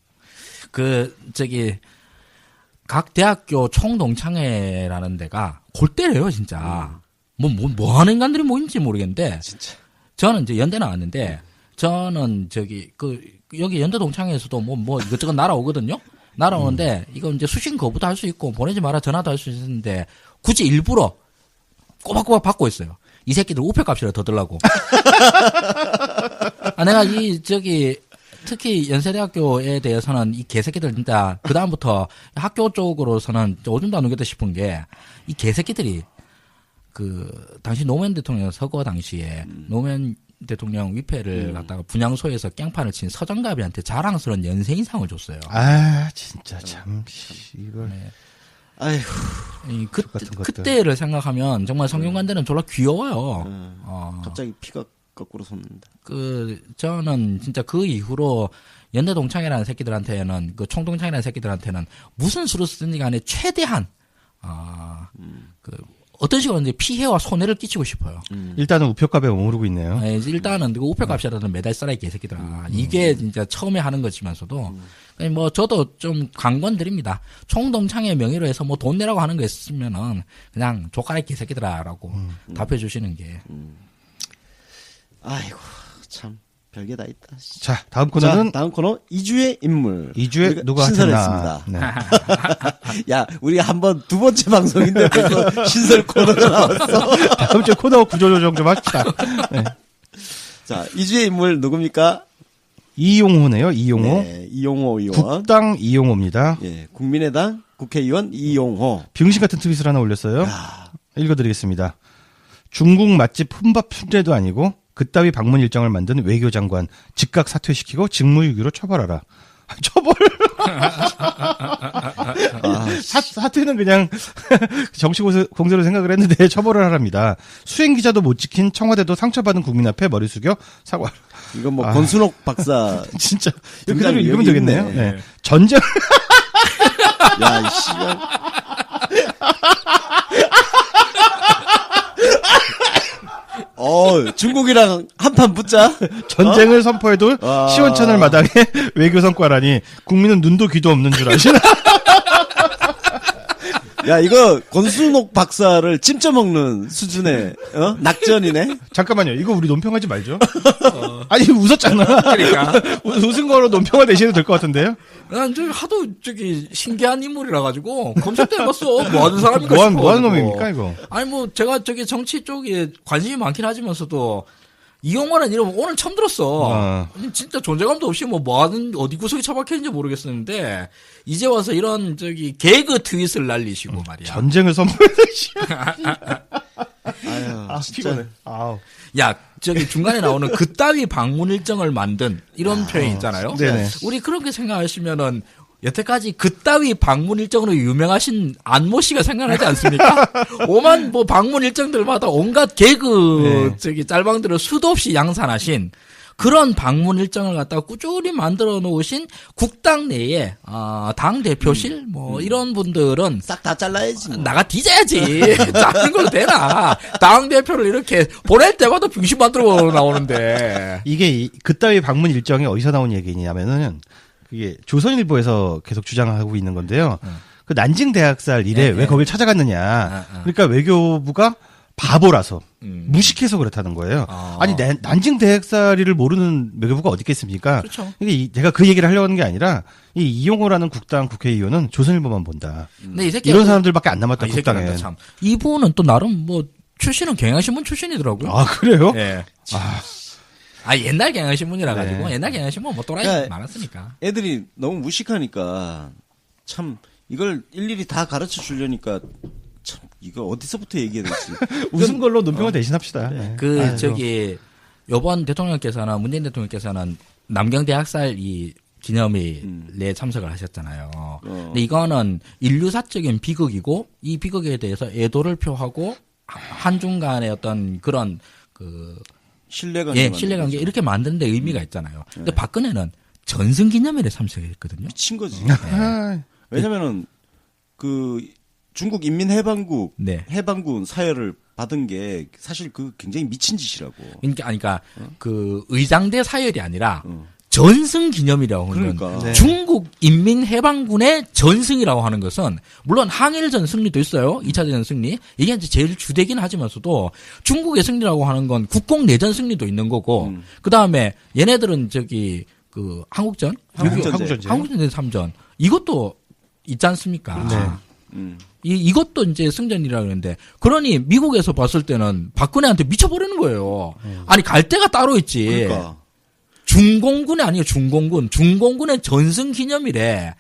각 대학교 총동창회라는 데가 골때려요, 진짜. 뭐 하는 인간들이 모인지 모르겠는데. 진짜. 저는 이제 연대 나왔는데, 저는 여기 연대 동창회에서도 뭐 이것저것 날아오거든요? 날아오는데, 이거 이제 수신 거부도 할 수 있고, 보내지 마라 전화도 할 수 있는데, 굳이 일부러 꼬박꼬박 받고 있어요. 이 새끼들 우표값이라 더 들라고. 내가 특히 연세대학교에 대해서는 이 개새끼들 진짜 그다음부터 학교 쪽으로서는 오줌도 안 누겠다 싶은 게 이 개새끼들이 당시 노무현 대통령 서거 당시에 노무현 대통령 위패를 갖다가 분향소에서 깽판을 친 서정갑이한테 자랑스러운 연쇄인상을 줬어요. 아 진짜 참 이걸. 네. 아이고. 그때를 생각하면 정말 성균관대는 졸라 귀여워요. 갑자기 피가 거꾸로 솟는다. 저는 진짜 그 이후로 연대 동창회라는 새끼들한테는, 총동창회라는 새끼들한테는 무슨 수로 쓰든지 간에 최대한, 어떤 식으로 이제 피해와 손해를 끼치고 싶어요. 일단은 우표값에 오르고 있네요. 네, 일단은 우표값이라도 매달 써라, 이 개새끼들아. 이게 진짜 처음에 하는 거지만서도, 뭐, 저도 좀 강권드립니다. 총동창회 명의로 해서 뭐 돈 내라고 하는 거 있으면은, 그냥 조카라, 개새끼들아라고 답해주시는 게. 아이고, 참, 별게 다 있다. 자, 다음 코너는. 다음 코너, 2주의 인물. 2주에 누가 신설했습니다. 네. 야, 우리 한번 두 번째 방송인데 벌써 신설 코너가 나왔어. 다음 주에 코너 구조 조정 좀 합시다. 네. 자, 2주의 인물 누굽니까? 이용호네요, 이용호. 네, 이용호 의원. 국당 이용호입니다. 예, 국민의당 국회의원 이용호. 병신 같은 트윗을 하나 올렸어요. 읽어드리겠습니다. 중국 맛집 혼밥 순대도 아니고 그따위 방문 일정을 만든 외교장관 즉각 사퇴시키고 직무유기로 처벌하라. 처벌? 사퇴는 그냥 정치 공세로 생각을 했는데 처벌을 하랍니다. 수행기자도 못 지킨 청와대도 상처받은 국민 앞에 머리 숙여 사과. 이건 뭐 권순옥 박사. 진짜 그대로 읽으면 되겠네요. 있네. 네. 전쟁. 야, 이 씨발. 중국이랑 한판 붙자. 전쟁을 선포해도 시원찮을 마당에 외교 성과라니 국민은 눈도 귀도 없는 줄 아시나? 야, 이거 권순옥 박사를 찜쪄 먹는 수준의 낙전이네. 잠깐만요. 이거 우리 논평하지 말죠. 아니 웃었잖아. 그러니까 웃은 거로 논평을 내셔도 될 것 같은데요. 난 하도 신기한 인물이라 가지고 검색해봤어. 뭐 하는 사람인가 싶어. 뭐 하는 놈입니까 이거? 아니 뭐 제가 정치 쪽에 관심이 많긴 하지만서도 이용호라는 이름 오늘 처음 들었어. 진짜 존재감도 없이 뭐 하는 어디 구석에 처박혀있는지 모르겠었는데 이제 와서 이런 개그 트윗을 날리시고 말이야. 전쟁을 선포해야지. 아유, 진짜. 피곤해. 아우. 야, 중간에 나오는 그따위 방문 일정을 만든 이런 표현 있잖아요. 네네. 우리 그렇게 생각하시면은 여태까지 그따위 방문 일정으로 유명하신 안모 씨가 생각나지 않습니까? 오만 뭐 방문 일정들마다 온갖 개그 짤방들을 수도 없이 양산하신 그런 방문 일정을 갖다가 꾸준히 만들어 놓으신 국당 내에 당 대표실 뭐 이런 분들은 싹 다 잘라야지. 뭐. 나가 뒤져야지. 자는 걸로 되나? 당 대표를 이렇게 보낼 때마다 병신 만들어 나오는데. 이게 그따위 방문 일정이 어디서 나온 얘기냐면은 그게 조선일보에서 계속 주장하고 있는 건데요. 그 난징 대학살 이래 왜 거길 찾아갔느냐. 그러니까 외교부가 바보라서 무식해서 그렇다는 거예요. 아니 난징 대학살이를 모르는 외교부가 어디 있겠습니까? 그렇죠. 이게 제가 그 얘기를 하려고 하는 게 아니라 이 이용호라는 국당 국회의원은 조선일보만 본다. 근데 이 새끼 이런 사람들밖에 안 남았다 이 국당에. 참. 이분은 또 나름 뭐 출신은 경향신문 출신이더라고요. 아 그래요? 네. 옛날 경향신문이라 가지고 옛날 경향신문 뭐 또라이 그러니까 많았으니까. 애들이 너무 무식하니까 참 이걸 일일이 다 가르쳐 주려니까 참 이거 어디서부터 얘기해야 될지. 웃은 걸로 논평을 대신합시다. 네. 요번 대통령께서는 문재인 대통령께서는 남경대학살 이 기념일에 참석을 하셨잖아요. 근데 이거는 인류사적인 비극이고 이 비극에 대해서 애도를 표하고 한중 간의 어떤 그런 신뢰관계. 신뢰관계 이렇게 만드는 데 의미가 있잖아요. 근데 박근혜는 전승기념일에 참석했거든요. 미친 거지. 네. 왜냐면은 그 중국 인민해방국 네. 해방군 사열을 받은 게 사실 그 굉장히 미친 짓이라고. 그러니까 그 의장대 사열이 아니라 전승 기념이라고 하는 그러니까. 네. 중국 인민해방군의 전승이라고 하는 것은 물론 항일전 승리도 있어요. 2차 대전 승리. 이게 이제 제일 주되긴 하지만서도 중국의 승리라고 하는 건 국공내전 승리도 있는 거고 그다음에 얘네들은 저기 그 한국전 한국전쟁. 한국전쟁 3전 이것도 있지 않습니까? 네. 이것도 이제 승전이라 그러는데 그러니 미국에서 봤을 때는 박근혜한테 미쳐버리는 거예요. 아니 갈 데가 따로 있지. 그러니까. 중공군이 아니에요. 중공군의 전승 기념일에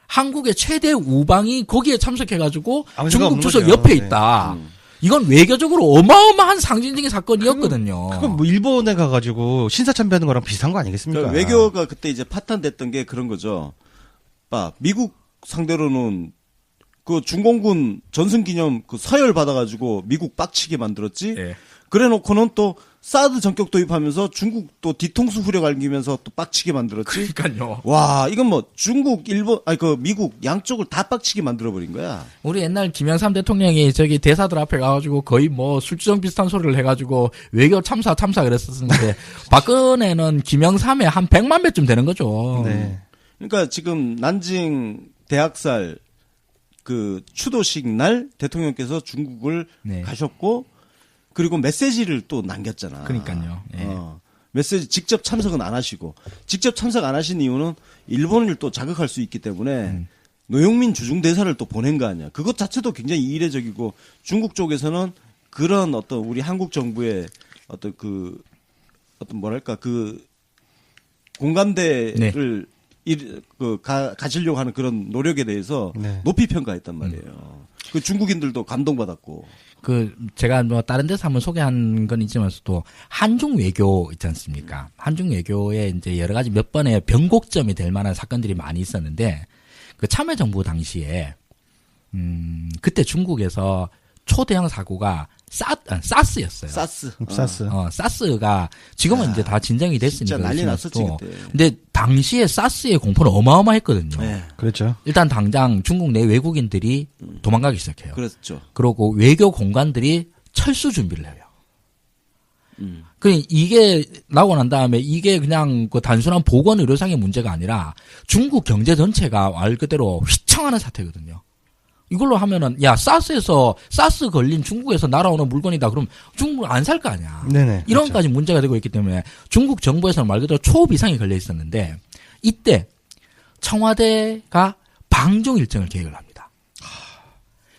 한국의 최대 우방이 거기에 참석해가지고 아무 생각 중국 없는 주석 거죠. 옆에 네. 있다. 이건 외교적으로 어마어마한 상징적인 사건이었거든요. 그건 뭐 일본에 가가지고 신사참배하는 거랑 비슷한 거 아니겠습니까? 그러니까 외교가 그때 이제 파탄됐던 게 그런 거죠. 미국 상대로는 그 중공군 전승기념 그 서열 받아가지고 미국 빡치게 만들었지. 예. 그래놓고는 또 사드 전격 도입하면서 중국 또 뒤통수 후려 갈기면서 또 빡치게 만들었지. 그러니까요. 와, 이건 뭐 중국, 일본, 미국 양쪽을 다 빡치게 만들어버린 거야. 우리 옛날 김영삼 대통령이 저기 대사들 앞에 가가지고 거의 뭐 술주정 비슷한 소리를 해가지고 외교 참사 그랬었는데 박근혜는 김영삼에 한 100만 배쯤 되는 거죠. 네. 그러니까 지금 난징 대학살 그 추도식 날 대통령께서 중국을 네. 가셨고 그리고 메시지를 또 남겼잖아. 그러니까요. 예. 메시지 직접 참석은 안 하시고 직접 참석 안 하신 이유는 일본을 또 자극할 수 있기 때문에 노영민 주중 대사를 또 보낸 거 아니야. 그것 자체도 굉장히 이례적이고 중국 쪽에서는 그런 어떤 우리 한국 정부의 어떤 뭐랄까 그 공감대를 가지려고 하는 그런 노력에 대해서 네. 높이 평가했단 말이에요. 그 중국인들도 감동받았고. 제가 뭐 다른 데서 한번 소개한 건 있지만서도 한중 외교 있지 않습니까? 한중 외교에 이제 여러 가지 몇 번의 변곡점이 될 만한 사건들이 많이 있었는데 그 참여정부 당시에 그때 중국에서 초대형 사고가 사스였어요. 사스. 사스가 지금은 이제 다 진정이 됐으니까. 진짜 난리 났었지 그때. 근데 당시에 사스의 공포는 어마어마했거든요. 네. 그렇죠. 일단 당장 중국 내 외국인들이 도망가기 시작해요. 그렇죠. 그리고 외교 공관들이 철수 준비를 해요. 그 이게 나고 난 다음에 이게 그냥 그 단순한 보건 의료상의 문제가 아니라 중국 경제 전체가 말 그대로 휘청하는 사태거든요. 이걸로 하면은 사스 걸린 중국에서 날아오는 물건이다. 그럼 중국 안 살 거 아니야. 네네. 이런 그렇죠. 까지 문제가 되고 있기 때문에 중국 정부에서는 말 그대로 초비상이 걸려 있었는데 이때 청와대가 방중 일정을 계획을 합니다.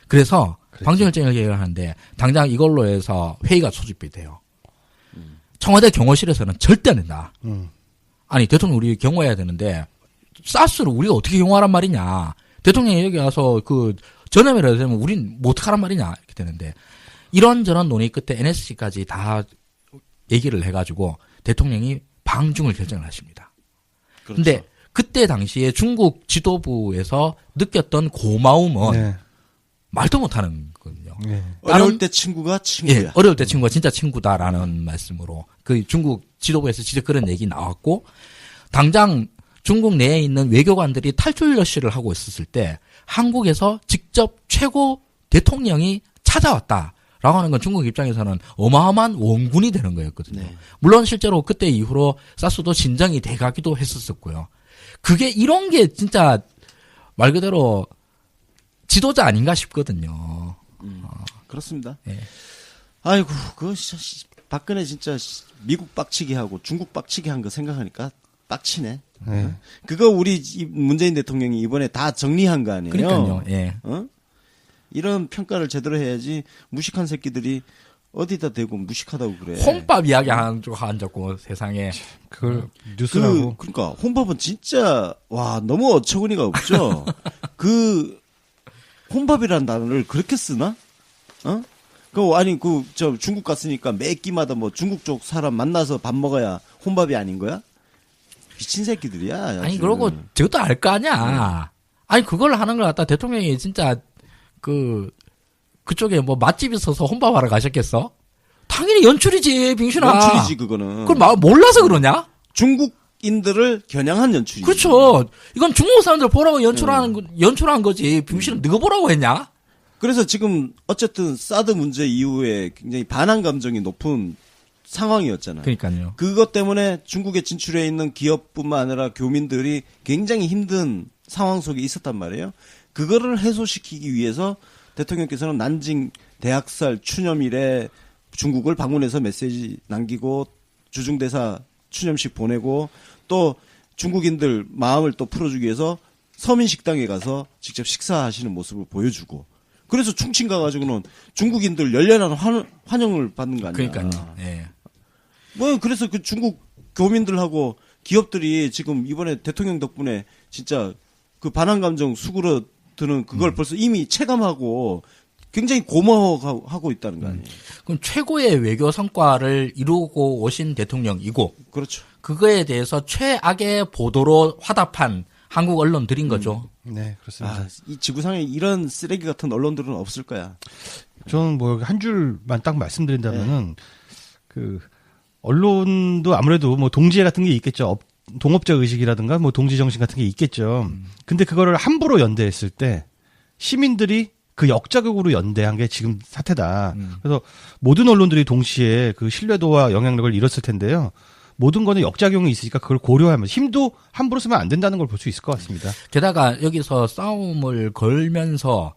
그래서 방중 일정을 계획을 하는데 당장 이걸로 해서 회의가 소집이 돼요. 청와대 경호실에서는 절대 안 된다. 아니 대통령 우리 경호해야 되는데 사스를 우리가 어떻게 경호하란 말이냐. 대통령이 여기 와서 전염이라도 되면 우린 뭐 어떡하란 말이냐 이렇게 되는데 이런저런 논의 끝에 NSC까지 다 얘기를 해가지고 대통령이 방중을 결정을 하십니다. 그런데 그렇죠. 그때 당시에 중국 지도부에서 느꼈던 고마움은 네. 말도 못하는 거거든요. 네. 어려울 때 친구가 친구야. 예, 어려울 때 친구가 진짜 친구다라는 말씀으로 그 중국 지도부에서 진짜 그런 얘기 나왔고 당장 중국 내에 있는 외교관들이 탈출 러시를 하고 있었을 때 한국에서 직접 최고 대통령이 찾아왔다라고 하는 건 중국 입장에서는 어마어마한 원군이 되는 거였거든요. 네. 물론 실제로 그때 이후로 사스도 진정이 돼가기도 했었었고요. 그게 이런 게 진짜 말 그대로 지도자 아닌가 싶거든요. 그렇습니다. 예. 아이고, 그거 진짜 박근혜 진짜 미국 빡치게 하고 중국 빡치게 한 거 생각하니까 빡치네. 네. 그거 우리 문재인 대통령이 이번에 다 정리한 거 아니에요? 그러니까요. 예. 이런 평가를 제대로 해야지 무식한 새끼들이 어디다 대고 무식하다고 그래. 혼밥 이야기 한 쪽 앉았고 세상에. 그걸 뉴스라고. 그러니까 혼밥은 진짜 와 너무 어처구니가 없죠. 혼밥이라는 단어를 그렇게 쓰나? 저 중국 갔으니까 매 끼마다 뭐 중국 쪽 사람 만나서 밥 먹어야 혼밥이 아닌 거야? 미친 새끼들이야. 아니 그러고 저것도 알 거 아니야. 아니 그걸 하는 걸 갖다 대통령이 진짜 그쪽에 뭐 맛집 있어서 혼밥하러 가셨겠어? 당연히 연출이지, 빙신아. 연출이지 그거는. 그걸 몰라서 그러냐? 중국 중국인들을 겨냥한 연출이죠. 그렇죠. 이건 중국 사람들 보라고 연출한 거지. BBC는 너가 보라고 했냐? 그래서 지금 어쨌든 사드 문제 이후에 굉장히 반한 감정이 높은 상황이었잖아요. 그러니까요. 그것 때문에 중국에 진출해 있는 기업뿐만 아니라 교민들이 굉장히 힘든 상황 속에 있었단 말이에요. 그거를 해소시키기 위해서 대통령께서는 난징 대학살 추념일에 중국을 방문해서 메시지 남기고 주중대사 추념식 보내고 또 중국인들 마음을 또 풀어주기 위해서 서민식당에 가서 직접 식사하시는 모습을 보여주고 그래서 충칭 가가지고는 중국인들 열렬한 환영을 받는 거 아니야. 그러니까요. 예. 뭐 그래서 그 중국 교민들하고 기업들이 지금 이번에 대통령 덕분에 진짜 그 반한 감정 수그러드는 그걸 벌써 이미 체감하고 굉장히 고마워하고 있다는 거 아니에요. 그럼 최고의 외교 성과를 이루고 오신 대통령이고 그렇죠. 그거에 대해서 최악의 보도로 화답한 한국 언론들인 거죠. 네, 그렇습니다. 이 지구상에 이런 쓰레기 같은 언론들은 없을 거야. 저는 뭐 한 줄만 딱 말씀드린다면은 그 언론도 아무래도 뭐 동지애 같은 게 있겠죠. 동업자 의식이라든가 뭐 동지 정신 같은 게 있겠죠. 근데 그거를 함부로 연대했을 때 시민들이 그 역자극으로 연대한 게 지금 사태다. 그래서 모든 언론들이 동시에 그 신뢰도와 영향력을 잃었을 텐데요. 모든 거는 역작용이 있으니까 그걸 고려하면서 힘도 함부로 쓰면 안 된다는 걸 볼 수 있을 것 같습니다. 게다가 여기서 싸움을 걸면서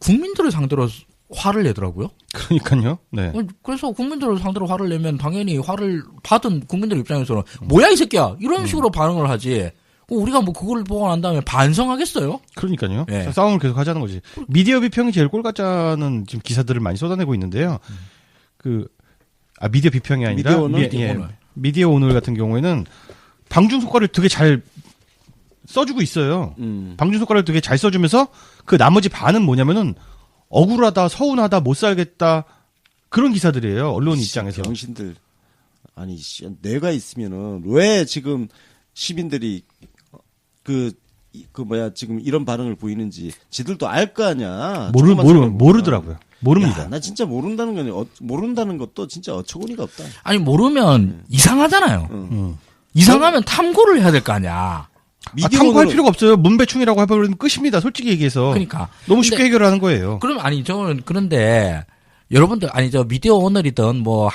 국민들을 상대로 화를 내더라고요. 그러니까요. 네. 그래서 국민들을 상대로 화를 내면 당연히 화를 받은 국민들 입장에서는 뭐야 이 새끼야 이런 식으로 반응을 하지. 우리가 뭐 그걸 보고 난 다음에 반성하겠어요? 그러니까요. 네. 싸움을 계속 하자는 거지. 미디어 비평이 제일 꼴같자는 지금 기사들을 많이 쏟아내고 있는데요. 미디어 비평이 아니라 미디어 오늘 같은 경우에는 방중효과를 되게 잘 써주고 있어요. 방중효과를 되게 잘 써주면서 그 나머지 반은 뭐냐면은 억울하다, 서운하다, 못 살겠다 그런 기사들이에요. 언론 입장에서. 병신들 아니 뇌가 있으면은 왜 지금 시민들이 지금 이런 반응을 보이는지 지들도 알 거 아니야. 모르더라고요. 모릅니다. 야, 나 진짜 모른다는 건 모른다는 것도 진짜 어처구니가 없다. 아니 모르면 이상하잖아요. 이상하면 탐구를 해야 될 거 아니야. 탐구할 필요가 없어요. 문배충이라고 해버리면 끝입니다. 솔직히 얘기해서. 그러니까 너무 쉽게 해결하는 거예요. 그럼 저는 그런데 여러분들 미디어 오늘이든 뭐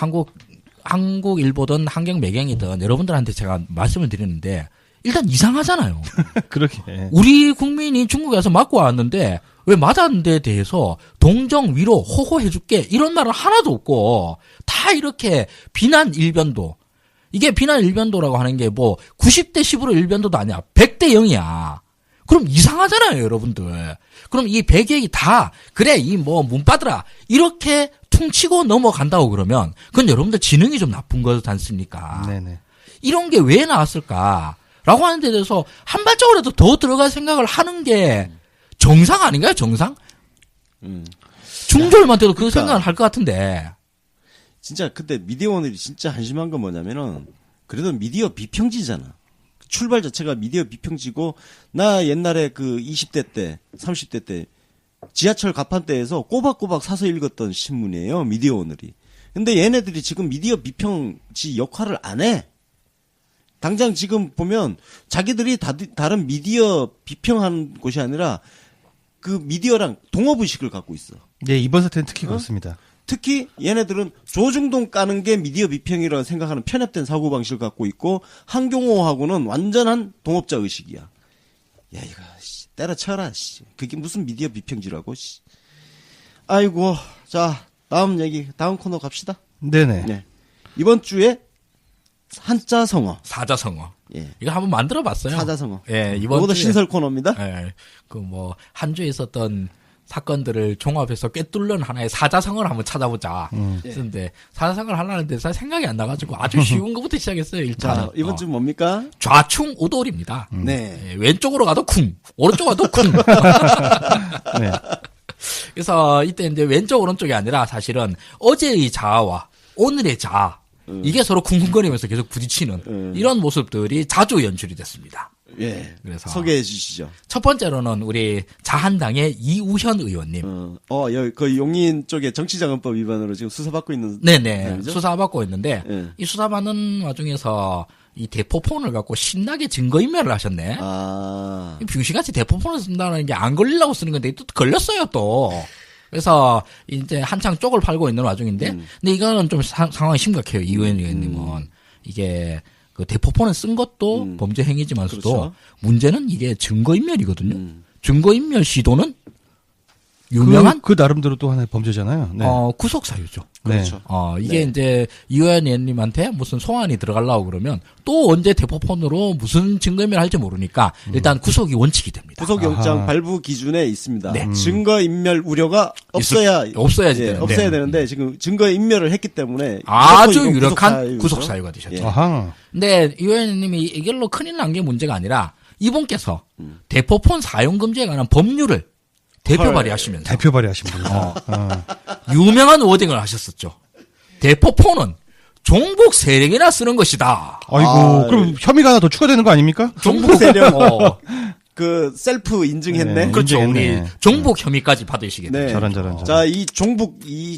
한국일보든 한경 매경이든 여러분들한테 제가 말씀을 드리는데 일단 이상하잖아요. 그렇게. 우리 국민이 중국에서 맞고 왔는데 왜 맞았는 데 대해서 동정, 위로, 호호해줄게 이런 말은 하나도 없고 다 이렇게 비난 일변도. 이게 비난 일변도라고 하는 게 뭐 90대 10으로 일변도도 아니야. 100대 0이야. 그럼 이상하잖아요, 여러분들. 그럼 이 100이 다 그래 이 뭐 문바들아 이렇게 퉁치고 넘어간다고 그러면 그건 여러분들 지능이 좀 나쁜 거지 않습니까? 네네. 이런 게 왜 나왔을까라고 하는 데 대해서 한 발짝이라도 더 들어갈 생각을 하는 게 정상 아닌가요, 정상? 중졸만 돼도 그 생각을 할 것 같은데. 진짜 근데 미디어 오늘이 진짜 한심한 건 뭐냐면은 그래도 미디어 비평지잖아. 출발 자체가 미디어 비평지고 나 옛날에 그 20대 때 30대 때 지하철 가판대에서 꼬박꼬박 사서 읽었던 신문이에요. 미디어 오늘이. 근데 얘네들이 지금 미디어 비평지 역할을 안 해. 당장 지금 보면 자기들이 다른 미디어 비평하는 곳이 아니라 그 미디어랑 동업의식을 갖고 있어. 네, 이번 사태는 특히 그렇습니다. 특히 얘네들은 조중동 까는 게 미디어 비평이라고 생각하는 편협된 사고방식을 갖고 있고 한경호하고는 완전한 동업자 의식이야. 야 이거 때려쳐라. 그게 무슨 미디어 비평지라고. 아이고. 자 다음 코너 갑시다. 네네. 네. 이번 주에 한자성어. 사자성어. 예. 이거 한번 만들어봤어요. 사자성어. 예, 이번 이것도 주에 신설 코너입니다. 예, 한 주에 있었던 사건들을 종합해서 꿰뚫는 하나의 사자성어를 한번 찾아보자. 그런데 사자성어를 하려는데 잘 생각이 안 나가지고 아주 쉬운 것부터 시작했어요. 일단 자, 이번 주 뭡니까? 좌충우돌입니다. 네. 예, 왼쪽으로 가도 쿵, 오른쪽으로 가도 쿵. 네. 그래서 이때 이제 왼쪽 오른쪽이 아니라 사실은 어제의 자아와 오늘의 자아 이게 서로 쿵쿵거리면서 계속 부딪히는 이런 모습들이 자주 연출이 됐습니다. 예. 그래서 소개해 주시죠. 첫 번째로는 우리 자한당의 이우현 의원님. 여기 그 용인 쪽에 정치자금법 위반으로 지금 수사받고 있는. 네네. 사람이죠? 수사받고 있는데, 예. 이 수사받는 와중에서 이 대포폰을 갖고 신나게 증거인멸을 하셨네. 아. 이 병신같이 대포폰을 쓴다는 게 안 걸리려고 쓰는 건데 또 걸렸어요, 또. 그래서 이제 한창 쪽을 팔고 있는 와중인데, 근데 이거는 좀 상황이 심각해요, 이우현 의원님은. 이게 그 대포폰을 쓴 것도 범죄 행위지만서도 그렇죠. 문제는 이게 증거인멸이거든요. 증거인멸 시도는 유명한 그 나름대로 또 하나의 범죄잖아요. 네. 구속 사유죠. 그렇죠. 이게 이제 이호연 의원님한테 무슨 소환이 들어가려고 그러면 또 언제 대포폰으로 무슨 증거인멸 할지 모르니까 일단 구속이 원칙이 됩니다. 구속영장 아하. 발부 기준에 있습니다. 네. 증거인멸 우려가 없어야지 되는데. 없어야 되는데 지금 증거인멸을 했기 때문에 아주 무조건 이건 유력한 구속사유죠. 구속 사유가 되셨죠. 예. 아하. 근데 이호연 의원님이 이걸로 큰일 난 게 문제가 아니라 이분께서 대포폰 사용 금지에 관한 법률을 대표 헐. 발의하시면서 대표 발의하신 분이요. 유명한 워딩을 하셨었죠. 대포폰은 종북 세력이나 쓰는 것이다. 아이고, 그럼 혐의가 하나 더 추가되는 거 아닙니까? 종북 세력 그 셀프 인증했네. 네. 그렇죠. 인정했네. 우리 종북 혐의까지 받으시게 네. 되죠. 저런. 자, 이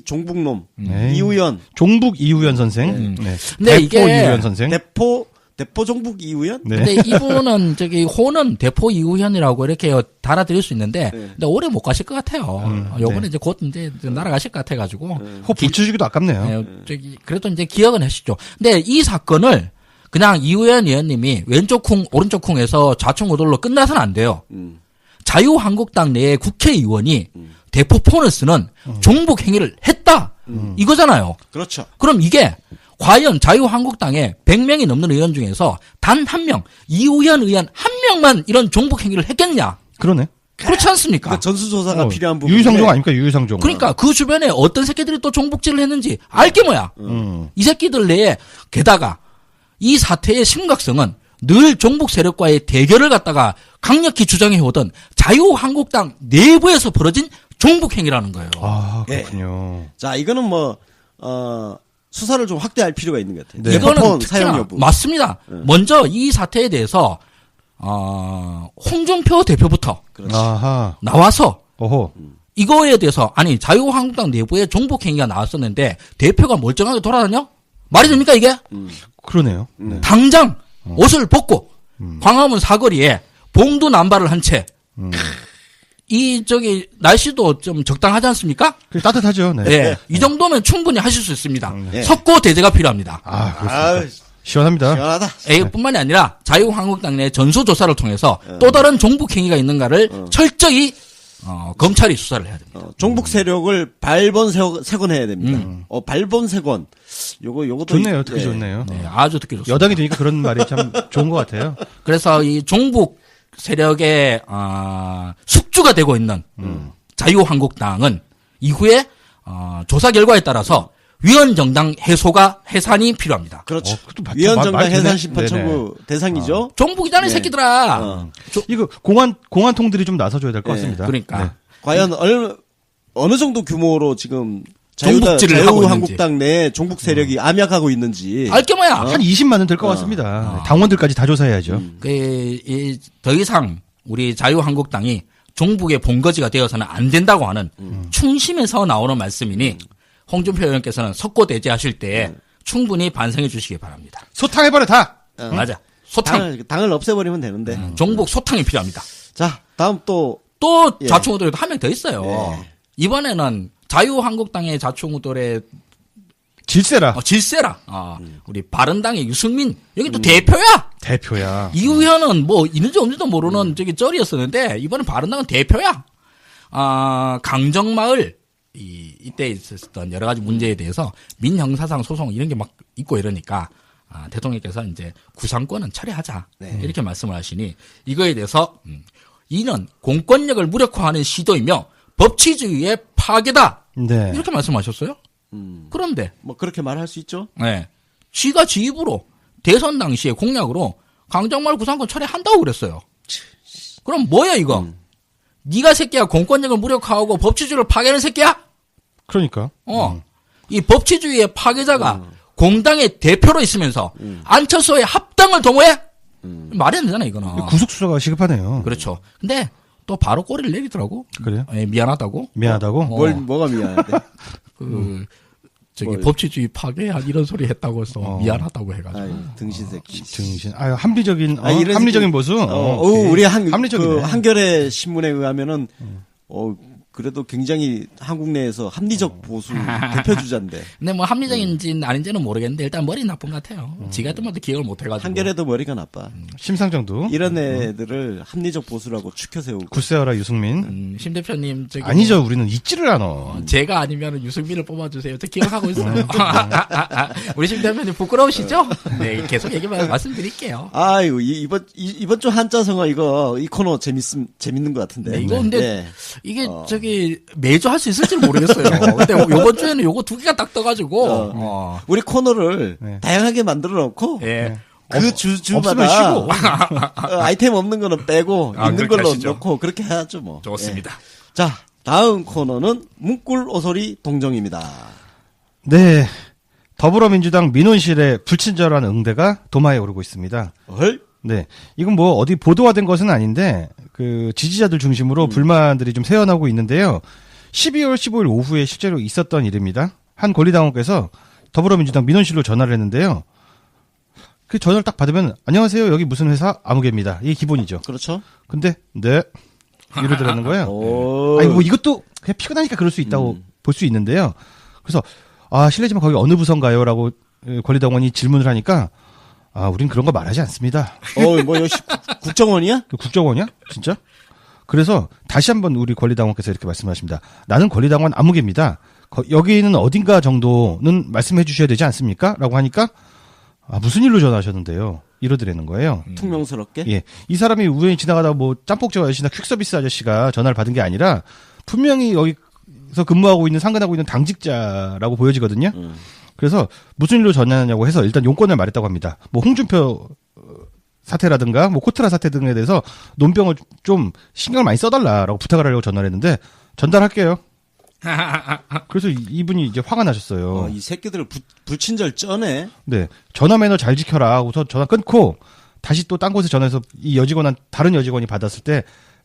종북놈 네. 이우연 종북 이우현 선생. 네. 근데 대포 이게 이우현 선생. 대포 종북 이우연? 네. 근데 이분은 호는 대포 이우현이라고 이렇게 달아드릴 수 있는데, 근데 오래 못 가실 것 같아요. 요번에 네. 이제 곧 이제 날아가실 것 같아가지고. 호 붙여주기도 아깝네요. 그래도 이제 기억은 하시죠. 근데 이 사건을 그냥 이우현 의원님이 왼쪽 쿵, 오른쪽 쿵에서 좌충 우돌로 끝나서는 안 돼요. 자유한국당 내의 국회의원이 대포폰을 쓰는 종북 행위를 했다. 이거잖아요. 그렇죠. 그럼 이게 과연 자유한국당에 100명이 넘는 의원 중에서 단 한 명, 이우현 의원 한 명만 이런 종북 행위를 했겠냐? 그러네. 그렇지 않습니까? 그러니까 전수조사가 필요한 부분. 유유상종 아닙니까? 유유상종. 그러니까 그 주변에 어떤 새끼들이 또 종북질을 했는지 알게 뭐야. 이 새끼들 내에 게다가 이 사태의 심각성은 늘 종북 세력과의 대결을 갖다가 강력히 주장해오던 자유한국당 내부에서 벌어진 종북 행위라는 거예요. 아, 그렇군요. 자, 이거는 수사를 좀 확대할 필요가 있는 것 같아요. 네. 이거는 대포폰 특히나 사용 여부. 맞습니다. 먼저 이 사태에 대해서 홍준표 대표부터 그렇지. 아하. 나와서 어허. 이거에 대해서 아니 자유한국당 내부에 종북 행위가 나왔었는데 대표가 멀쩡하게 돌아다녀? 말이 됩니까 이게? 그러네요. 네. 당장 옷을 벗고 광화문 사거리에 봉두 남발을 한 채 날씨도 좀 적당하지 않습니까? 따뜻하죠. 네. 예. 이 정도면 충분히 하실 수 있습니다. 네. 석고 대제가 필요합니다. 아, 그렇습니다. 아, 시원합니다. 시원하다. 뿐만이 아니라 자유한국당 내 전수조사를 통해서 또 다른 종북 행위가 있는가를 철저히 검찰이 수사를 해야 됩니다. 종북 세력을 발본색원해야 됩니다. 발본색원. 요것도 좋네요. 듣기 좋네요. 네, 아주 듣기 좋습니다. 여당이 되니까 그런 말이 참 좋은 것 같아요. 그래서 이 종북 세력의 숙주가 되고 있는 자유한국당은 이후에 조사 결과에 따라서 위헌정당 해산이 필요합니다. 그렇죠. 그것도 맞죠. 위헌정당 말 되네. 해산 심판 네네. 청구 대상이죠. 종북이잖아 이 네. 새끼들아. 이거 공안통들이 좀 나서줘야 될 것 네. 같습니다. 그러니까 네. 과연 어느 정도 규모로 지금 종북질을 하고 자유한국당 내 종북 세력이 암약하고 있는지. 알게 뭐야. 한 20만은 될 것 같습니다. 당원들까지 다 조사해야죠. 더 이상 우리 자유한국당이 종북의 본거지가 되어서는 안 된다고 하는 충심에서 나오는 말씀이니 홍준표 의원께서는 석고대제하실 때 충분히 반성해 주시기 바랍니다. 소탕해버려 다. 맞아. 소탕. 당을 없애버리면 되는데. 종북 소탕이 필요합니다. 자, 다음 또 또 예. 좌충우돌에도 한 명 더 있어요. 예. 이번에는 자유한국당의 좌충우돌의 질세라. 질세라. 우리 바른당의 유승민 여기 또 대표야. 대표야. 이후에는 뭐 있는지 없는지도 모르는 쩔이었었는데 이번엔 바른당은 대표야. 강정마을 이때 있었던 여러 가지 문제에 대해서 민형사상 소송 이런 게 막 있고 이러니까 대통령께서 이제 구상권은 철회하자 이렇게 말씀을 하시니 이거에 대해서 이는 공권력을 무력화하는 시도이며 법치주의의 파괴다 네. 이렇게 말씀하셨어요. 그런데 뭐 그렇게 말할 수 있죠. 네, 쥐가 지 입으로 대선 당시에 공약으로 강정마을 구상권 철회한다고 그랬어요. 그럼 뭐야 이거? 네가 새끼야 공권력을 무력화하고 법치주의를 파괴하는 새끼야? 그러니까. 이 법치주의의 파괴자가 공당의 대표로 있으면서 안철수의 합당을 도모해? 말이 안 되잖아, 이거는. 구속수사가 시급하네요. 그렇죠. 근데 또 바로 꼬리를 내리더라고. 그래요? 예, 미안하다고. 미안하다고? 뭐가 미안한데? 저기 법치주의 파괴한 이런 소리 했다고 해서 미안하다고 해가지고. 아유, 등신 새끼. 등신. 합리적인, 이런 합리적인 모습? 우리 합리적이네. 한겨레 신문에 의하면은, 그래도 굉장히 한국 내에서 합리적 보수 대표 주자인데. 근데 뭐 합리적인지는 아닌지는 모르겠는데 일단 머리 나쁜 것 같아요. 지가 했던 것도 기억을 못 해가지고. 한겨레도 머리가 나빠. 심상정도. 이런 애들을 합리적 보수라고 추켜 세우고. 굿세어라 유승민. 심 대표님 저기 아니죠. 우리는 잊지를 않아. 제가 아니면 유승민을 뽑아주세요. 저 기억하고 있어요. 우리 심 대표님 부끄러우시죠? 네, 계속 얘기만 말씀드릴게요. 아이고 이번 주 한자성어 이 코너 재밌는 것 같은데. 네, 이거 근데 네. 이게 저기 매주 할 수 있을지 모르겠어요. 근데 요번 주에는 요거 두 개가 딱 떠가지고. 우리 코너를 네. 다양하게 만들어 놓고. 예. 그 주마다 쉬고. 아이템 없는 거는 빼고 있는 그렇게 걸로 하시죠. 넣고 그렇게 해야죠 뭐. 좋습니다. 예. 자 다음 코너는 문꿀 오소리 동정입니다. 네. 더불어민주당 민원실의 불친절한 응대가 도마에 오르고 있습니다. 헐? 네. 이건 뭐 어디 보도화된 것은 아닌데 그 지지자들 중심으로 불만들이 좀 새어나오고 있는데요. 12월 15일 오후에 실제로 있었던 일입니다. 한 권리당원께서 더불어민주당 민원실로 전화를 했는데요. 그 전화를 딱 받으면 안녕하세요. 여기 무슨 회사 아무개입니다. 이게 기본이죠. 그렇죠. 근데 네. 이러더라는 거예요. 오. 아니 뭐 이것도 그냥 피곤하니까 그럴 수 있다고 볼 수 있는데요. 그래서 실례지만 거기 어느 부서인가요?라고 권리당원이 질문을 하니까 우린 그런 거 말하지 않습니다. 뭐 역시 국정원이야? 국정원이야? 진짜? 그래서 다시 한번 우리 권리당원께서 이렇게 말씀하십니다. 나는 권리당원 아무개입니다. 여기는 어딘가 정도는 말씀해 주셔야 되지 않습니까? 라고 하니까 무슨 일로 전화하셨는데요? 이러더라는 거예요. 퉁명스럽게? 예. 이 사람이 우연히 지나가다 뭐 짬뽕집 아저씨나 퀵서비스 아저씨가 전화를 받은 게 아니라 분명히 여기서 근무하고 있는 상근하고 있는 당직자라고 보여지거든요. 그래서 무슨 일로 전화하냐고 해서 일단 용건을 말했다고 합니다. 뭐 홍준표 사태라든가 뭐 코트라 사태 등에 대해서 논평을 좀 신경을 많이 써달라라고 부탁을 하려고 전화를 했는데 전달할게요. 그래서 이분이 이제 화가 나셨어요. 이 새끼들 불친절 쩌네. 네. 전화 매너 잘 지켜라 하고서 전화 끊고 다시 또 딴 곳에 전화해서 이 여직원한 다른 여직원이 받았을 때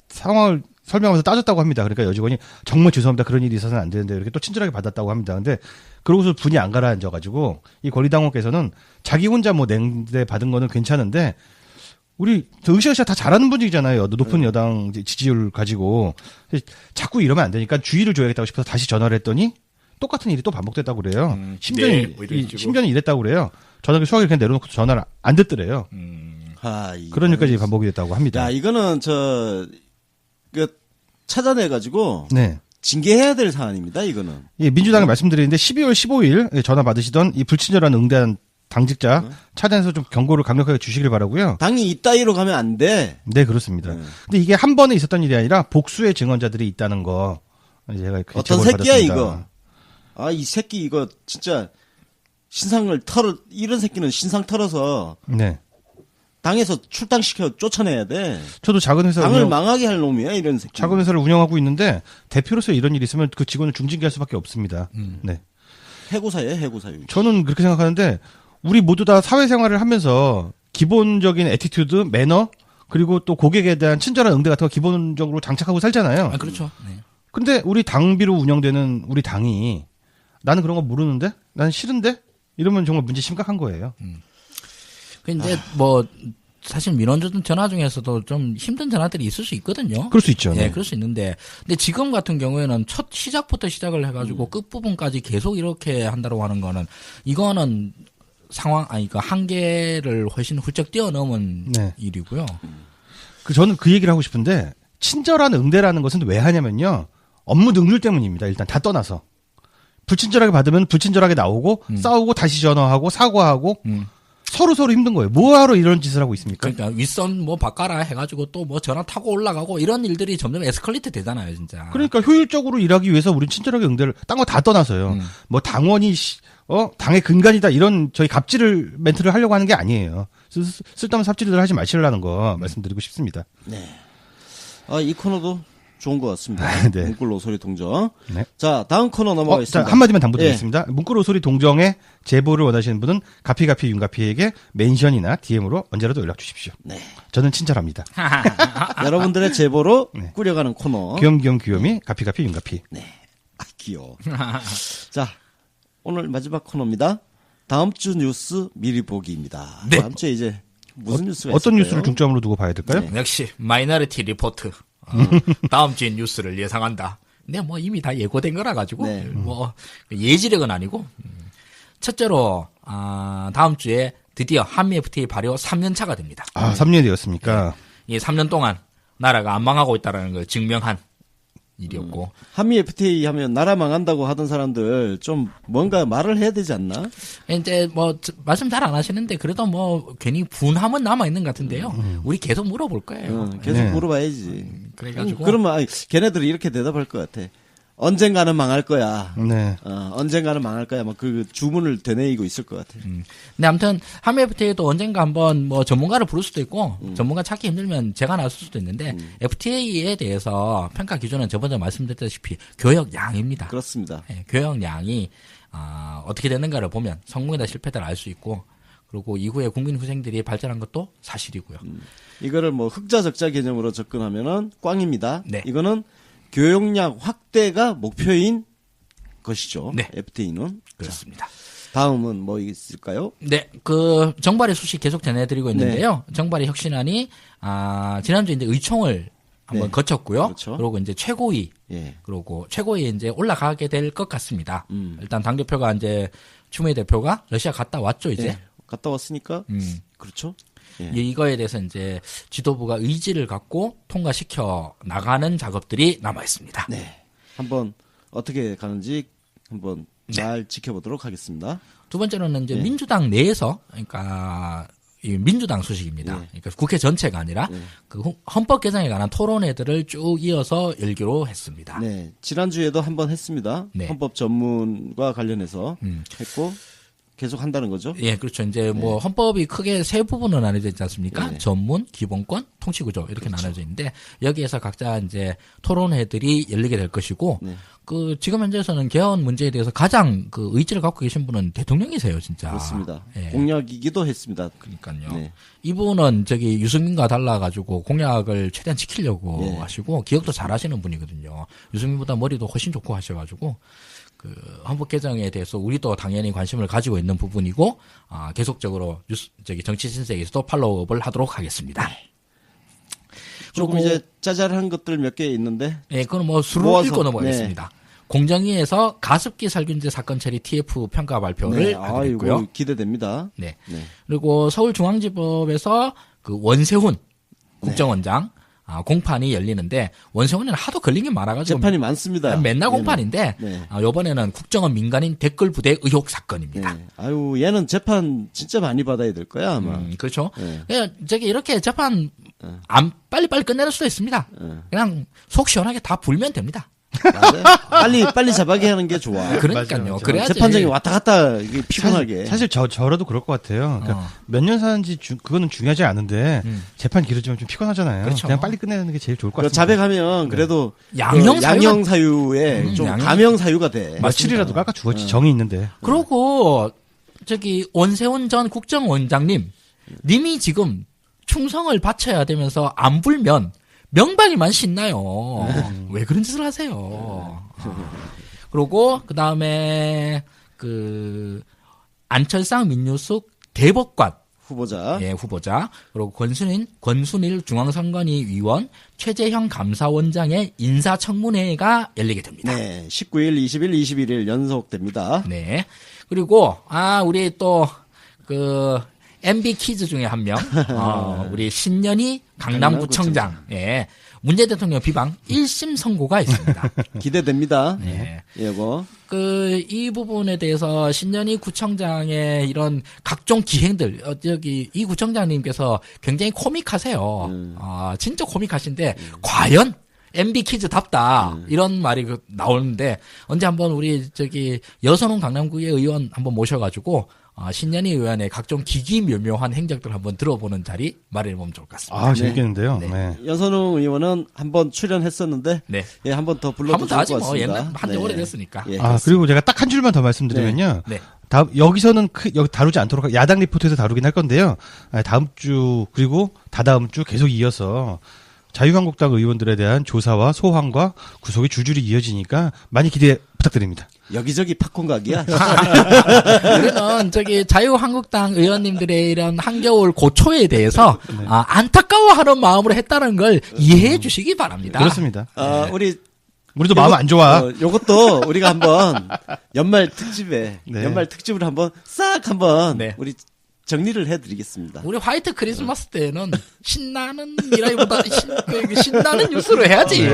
상황을 설명하면서 따졌다고 합니다. 그러니까 여직원이 정말 죄송합니다. 그런 일이 있어서는 안 되는데 이렇게 또 친절하게 받았다고 합니다. 근데 그러고서 분이 안 가라앉아가지고 이 권리당원께서는 자기 혼자 뭐 냉대 받은 거는 괜찮은데 우리 으쌰으쌰 다 잘하는 분들이잖아요. 높은 여당 지지율 가지고 자꾸 이러면 안 되니까 주의를 줘야겠다고 싶어서 다시 전화를 했더니 똑같은 일이 또 반복됐다고 그래요. 심전이 이랬다고 그래요. 전화기 수화기를 그냥 내려놓고 전화를 안 듣더래요. 그런 일까지 반복이 됐다고 합니다. 야, 이거는 찾아내가지고. 네. 징계해야 될 사안입니다, 이거는. 예, 민주당에 말씀드리는데 12월 15일 전화 받으시던 이 불친절한 응대한 당직자 찾아내서 좀 경고를 강력하게 주시길 바라고요. 당이 이따위로 가면 안 돼. 네, 그렇습니다. 근데 이게 한 번에 있었던 일이 아니라 복수의 증언자들이 있다는 거. 제가 어떤 새끼야, 이거. 이 새끼 이거 진짜 이런 새끼는 신상 털어서. 네. 당에서 출당시켜 쫓아내야 돼. 저도 작은 회사 당을 망하게 할 놈이야, 이런 새끼. 작은 회사를 운영하고 있는데 대표로서 이런 일이 있으면 그 직원을 중징계할 수밖에 없습니다. 네. 해고사예요, 해고사. 저는 그렇게 생각하는데 우리 모두 다 사회생활을 하면서 기본적인 애티튜드, 매너 그리고 또 고객에 대한 친절한 응대 같은 거 기본적으로 장착하고 살잖아요. 그렇죠. 네. 근데 우리 당비로 운영되는 우리 당이 나는 그런 거 모르는데? 나는 싫은데? 이러면 정말 문제 심각한 거예요. 근데 뭐 사실 민원 전화 중에서도 좀 힘든 전화들이 있을 수 있거든요. 그럴 수 있죠. 네, 그럴 수 있는데, 근데 지금 같은 경우에는 첫 시작부터 시작을 해가지고 끝 부분까지 계속 이렇게 한다고 하는 거는 이거는 그 한계를 훨씬 훌쩍 뛰어넘은 일이고요. 저는 그 얘기를 하고 싶은데 친절한 응대라는 것은 왜 하냐면요, 업무 능률 때문입니다. 일단 다 떠나서 불친절하게 받으면 불친절하게 나오고 싸우고 다시 전화하고 사과하고. 서로 힘든 거예요. 뭐하러 이런 짓을 하고 있습니까? 그러니까 윗선 뭐 바꿔라 해가지고 또 뭐 전화 타고 올라가고 이런 일들이 점점 에스컬레이트 되잖아요, 진짜. 그러니까 효율적으로 일하기 위해서 우린 친절하게 응대를 딴 거 다 떠나서요. 뭐 당원이 당의 근간이다 이런 저희 갑질 멘트를 하려고 하는 게 아니에요. 쓸데없는 삽질들 하지 마시라는 거 말씀드리고 싶습니다. 네. 이 코너도 좋은 것 같습니다. 네. 문구로 소리 동정. 네. 자, 다음 코너 자, 넘어가겠습니다. 한마디만 당부드리겠습니다. 문구로 소리 동정에 제보를 원하시는 분은 가피가피 윤가피에게 멘션이나 DM으로 언제라도 연락 주십시오. 네. 저는 친절합니다. 여러분들의 제보로 네. 꾸려가는 코너. 귀염귀염 가피가피 윤가피. 네. 아, 귀여워. 자, 오늘 마지막 코너입니다. 다음 주 뉴스 미리 보기입니다. 네. 다음 주에 이제 무슨 뉴스가 어떤 있을까요? 뉴스를 중점으로 두고 봐야 될까요? 네. 역시 마이너리티 리포트. 다음 주에 뉴스를 예상한다. 근데 뭐 이미 다 예고된 거라 가지고 네. 뭐 예지력은 아니고. 첫째로 다음 주에 드디어 한미 FTA 발효 3년 차가 됩니다. 3년이 되었습니까? 이 3년 동안 나라가 안 망하고 있다라는 걸 증명한 일이었고. 한미 FTA 하면 나라 망한다고 하던 사람들 좀 뭔가 말을 해야 되지 않나? 이제 뭐 말씀 잘 안 하시는데 그래도 뭐 괜히 분함은 남아 있는 것 같은데요. 우리 계속 물어볼 거예요. 계속 네. 물어봐야지. 그래가지고 그러면 걔네들이 이렇게 대답할 것 같아. 언젠가는 망할 거야. 네. 언젠가는 망할 거야. 막 그 주문을 되뇌이고 있을 것 같아. 근데 아무튼 한미 FTA도 언젠가 한번 뭐 전문가를 부를 수도 있고 전문가 찾기 힘들면 제가 나설 수도 있는데 FTA에 대해서 평가 기준은 저번에 말씀드렸다시피 교역량입니다. 그렇습니다. 네, 교역량이 어떻게 되는가를 보면 성공이다 실패다를 알 수 있고 그리고 이후에 국민 후생들이 발전한 것도 사실이고요. 이거를 뭐 흑자적자 개념으로 접근하면은 꽝입니다. 네. 이거는 교역량 확대가 목표인 것이죠. 네. FTA는. 그렇습니다. 다음은 뭐 있을까요? 네, 그 정발의 소식 계속 전해드리고 있는데요. 정발의 혁신안이 지난주 이제 의총을 한번 네. 거쳤고요. 그렇죠. 그리고 이제 최고위 예. 그리고 최고위에 이제 올라가게 될 것 같습니다. 일단 당 대표가 이제 추미애 대표가 러시아 갔다 왔죠 이제. 예. 갔다 왔으니까 그렇죠. 예. 이거에 대해서 이제 지도부가 의지를 갖고 통과시켜 나가는 작업들이 남아 있습니다. 네. 한번 어떻게 가는지 한번 잘 지켜보도록 하겠습니다. 두 번째로는 이제 예. 민주당 내에서 그러니까 이 민주당 소식입니다. 예. 그러니까 국회 전체가 아니라 그 헌법 개정에 관한 토론회들을 쭉 이어서 열기로 했습니다. 네. 지난주에도 한번 했습니다. 네. 헌법 전문과 관련해서 했고 계속 한다는 거죠. 예, 그렇죠. 이제 뭐 헌법이 크게 세 부분으로 나눠져 있지 않습니까? 네. 전문, 기본권, 통치구조 이렇게 나눠져 있는데 여기에서 각자 이제 토론회들이 열리게 될 것이고 네. 그 지금 현재에서는 개헌 문제에 대해서 가장 그 의지를 갖고 계신 분은 대통령이세요, 진짜. 그렇습니다. 예. 공약이기도 했습니다. 그러니까요. 네. 이분은 저기 유승민과 달라가지고 공약을 최대한 지키려고 예. 하시고 기억도 잘하시는 분이거든요. 유승민보다 머리도 훨씬 좋고 하셔가지고 그 헌법 개정에 대해서 우리도 당연히 관심을 가지고 있는 부분이고 계속적으로 저기 정치 신세에서도 팔로우업을 하도록 하겠습니다. 조금 이제 짜잘한 것들 몇 개 있는데 예, 그건 뭐 수를 모아서, 읽고 넘어가겠습니다. 공정위에서 가습기 살균제 사건 처리 TF 평가 발표를 하게 됐고요. 아이고 기대됩니다. 네. 네. 그리고 서울중앙지법에서 그 원세훈 국정원장 공판이 열리는데 원세훈이는 하도 걸린 게 많아가지고 재판이 많습니다. 맨날 얘는. 공판인데 네. 이번에는 국정원 민간인 댓글 부대 의혹 사건입니다. 네. 아유 얘는 재판 진짜 많이 받아야 될 거야 아마. 그렇죠. 네. 그냥 저기 이렇게 재판 안 빨리빨리 끝낼 수도 있습니다. 그냥 속 시원하게 다 불면 됩니다. 맞아요. 빨리 잡아게 하는 게 좋아. 그러니까요. 맞아요. 그래야지. 재판장이 왔다 갔다 이게 피곤하게. 사실 저라도 그럴 것 같아요. 그러니까 몇 년 사는지 그거는 중요하지 않은데 재판 길어지면 좀 피곤하잖아요. 그렇죠. 그냥 빨리 끝내는 게 제일 좋을 것 그 같습니다. 자백하면 그래도 양형 그 양형 사유에 좀 양형. 감형 사유가 돼. 며칠이라도 깎아 주었지 정이 있는데. 그리고 저기 원세훈 전 국정원장님 님이 지금 충성을 바쳐야 되면서 안 불면 명방이만 신나요. 왜 그런 짓을 하세요? 그리고 그 다음에 그 안철상 민유숙 대법관 후보자. 예, 후보자 그리고 권순일 중앙선관위 위원 최재형 감사원장의 인사청문회가 열리게 됩니다. 네. 19일, 20일, 21일 연속됩니다. 네. 그리고 우리 또 그 MB 키즈 중에 한 명, 우리 신년희 강남구청장, 예, 문재인 대통령 비방 1심 선고가 있습니다. 기대됩니다. 네. 이거. 이 부분에 대해서 신년희 구청장의 이런 각종 기행들, 여기 이 구청장님께서 굉장히 코믹하세요. 진짜 코믹하신데, 과연 MB 키즈답다 이런 말이 나오는데 언제 한번 우리 저기 여선홍 강남구의 의원 한번 모셔가지고 신년희 의원의 각종 기기묘묘한 행적들 한번 들어보는 자리 마련해보면 좋을 것 같습니다. 아, 재밌겠는데요. 네. 네. 연선웅 의원은 한번 출연했었는데 네. 예, 한번 더 불러도 한번 더 좋을 하지 것 뭐 같습니다. 옛날 한지 오래됐으니까. 예, 아, 그리고 제가 딱 한 줄만 더 말씀드리면요. 네. 여기서는 여기 다루지 않도록 야당 리포트에서 다루긴 할 건데요. 다음 주 그리고 다다음 주 계속 이어서 자유한국당 의원들에 대한 조사와 소환과 구속이 줄줄이 이어지니까 많이 기대 부탁드립니다. 여기저기 팝콘 가기야. 우리는 자유한국당 의원님들의 이런 한겨울 고초에 대해서 안타까워하는 마음으로 했다는 걸 이해해 주시기 바랍니다. 그렇습니다. 우리도 마음 안 좋아. 요것도 우리가 한번 연말 특집에 네. 연말 특집으로 한번 싹 한번 네. 우리 정리를 해드리겠습니다. 우리 화이트 크리스마스 때는 신나는 이라기보다 신나는 뉴스로 해야지.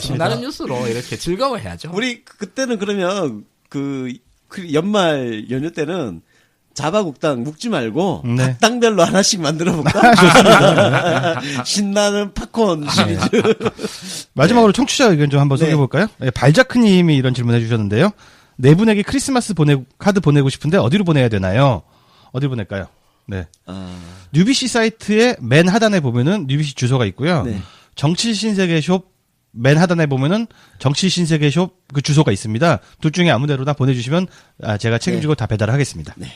신나는 뉴스로 이렇게 즐거워해야죠. 우리 그때는 그러면 그 연말 연휴 때는 자바국당 묶지 말고 네. 각 당별로 하나씩 만들어 볼까? 신나는 팝콘 시리즈. 마지막으로 청취자 의견 좀 한번 네. 소개해볼까요? 네, 발자크님이 이런 질문 해주셨는데요. 네 분에게 크리스마스 카드 보내고 싶은데 어디로 보내야 되나요? 어디 보낼까요? 네. 뉴비씨 사이트의 맨 하단에 보면은 뉴비씨 주소가 있고요. 네. 정치 신세계 숍 맨 하단에 보면은 정치 신세계 숍 그 주소가 있습니다. 둘 중에 아무데로나 보내주시면 제가 책임지고 다 배달하겠습니다. 네.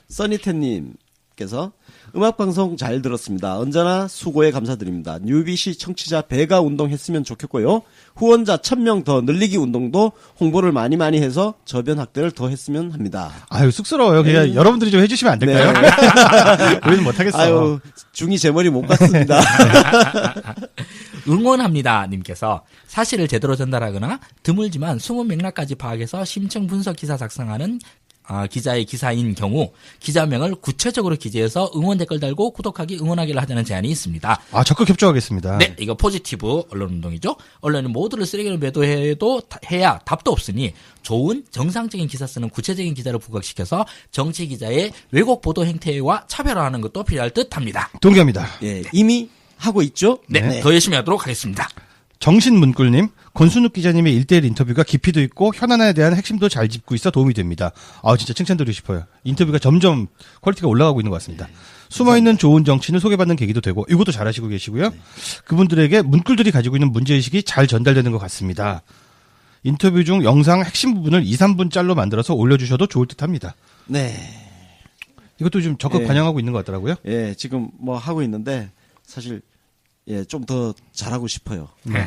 써니텐님께서 음악방송 잘 들었습니다. 언제나 수고에 감사드립니다. 뉴비시 청취자 배가 운동했으면 좋겠고요. 후원자 1000명 더 늘리기 운동도 홍보를 많이 해서 저변 확대를 더 했으면 합니다. 아유 쑥스러워요. 그냥 여러분들이 좀 해주시면 안 될까요? 네. 우리는 못하겠어. 아유, 중이 제 머리 못 갔습니다. 응원합니다 님께서 사실을 제대로 전달하거나 드물지만 숨은 맥락까지 파악해서 심층 분석 기사 작성하는 기자의 기사인 경우 기자명을 구체적으로 기재해서 응원 댓글 달고 구독하기 응원하기를 하자는 제안이 있습니다. 적극 협조하겠습니다. 네, 이거 포지티브 언론운동이죠. 언론이 모두를 쓰레기로 매도해도 해야 답도 없으니 좋은 정상적인 기사 쓰는 구체적인 기자를 부각시켜서 정치 기자의 왜곡 보도 행태와 차별화하는 것도 필요할 듯합니다. 동의합니다. 예, 이미 하고 있죠? 네, 더 열심히 하도록 하겠습니다. 정신문꿀님, 권순욱 기자님의 1대1 인터뷰가 깊이도 있고 현안에 대한 핵심도 잘 짚고 있어 도움이 됩니다. 진짜 칭찬드리고 싶어요. 인터뷰가 점점 퀄리티가 올라가고 있는 것 같습니다. 숨어있는 좋은 정치인을 소개받는 계기도 되고 이것도 잘하시고 계시고요. 그분들에게 문꿀들이 가지고 있는 문제의식이 잘 전달되는 것 같습니다. 인터뷰 중 영상 핵심 부분을 2, 3분 짤로 만들어서 올려주셔도 좋을 듯합니다. 네. 이것도 좀 적극 반영하고 있는 것 같더라고요. 예, 지금 뭐 하고 있는데 사실 좀 더 잘하고 싶어요. 네.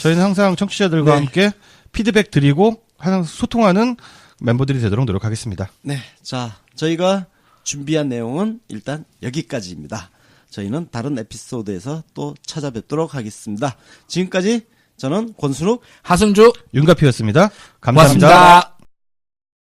저희는 항상 청취자들과 함께 피드백 드리고 항상 소통하는 멤버들이 되도록 노력하겠습니다. 네. 자, 저희가 준비한 내용은 일단 여기까지입니다. 저희는 다른 에피소드에서 또 찾아뵙도록 하겠습니다. 지금까지 저는 권순욱, 하승주 윤가피였습니다. 감사합니다. 고맙습니다.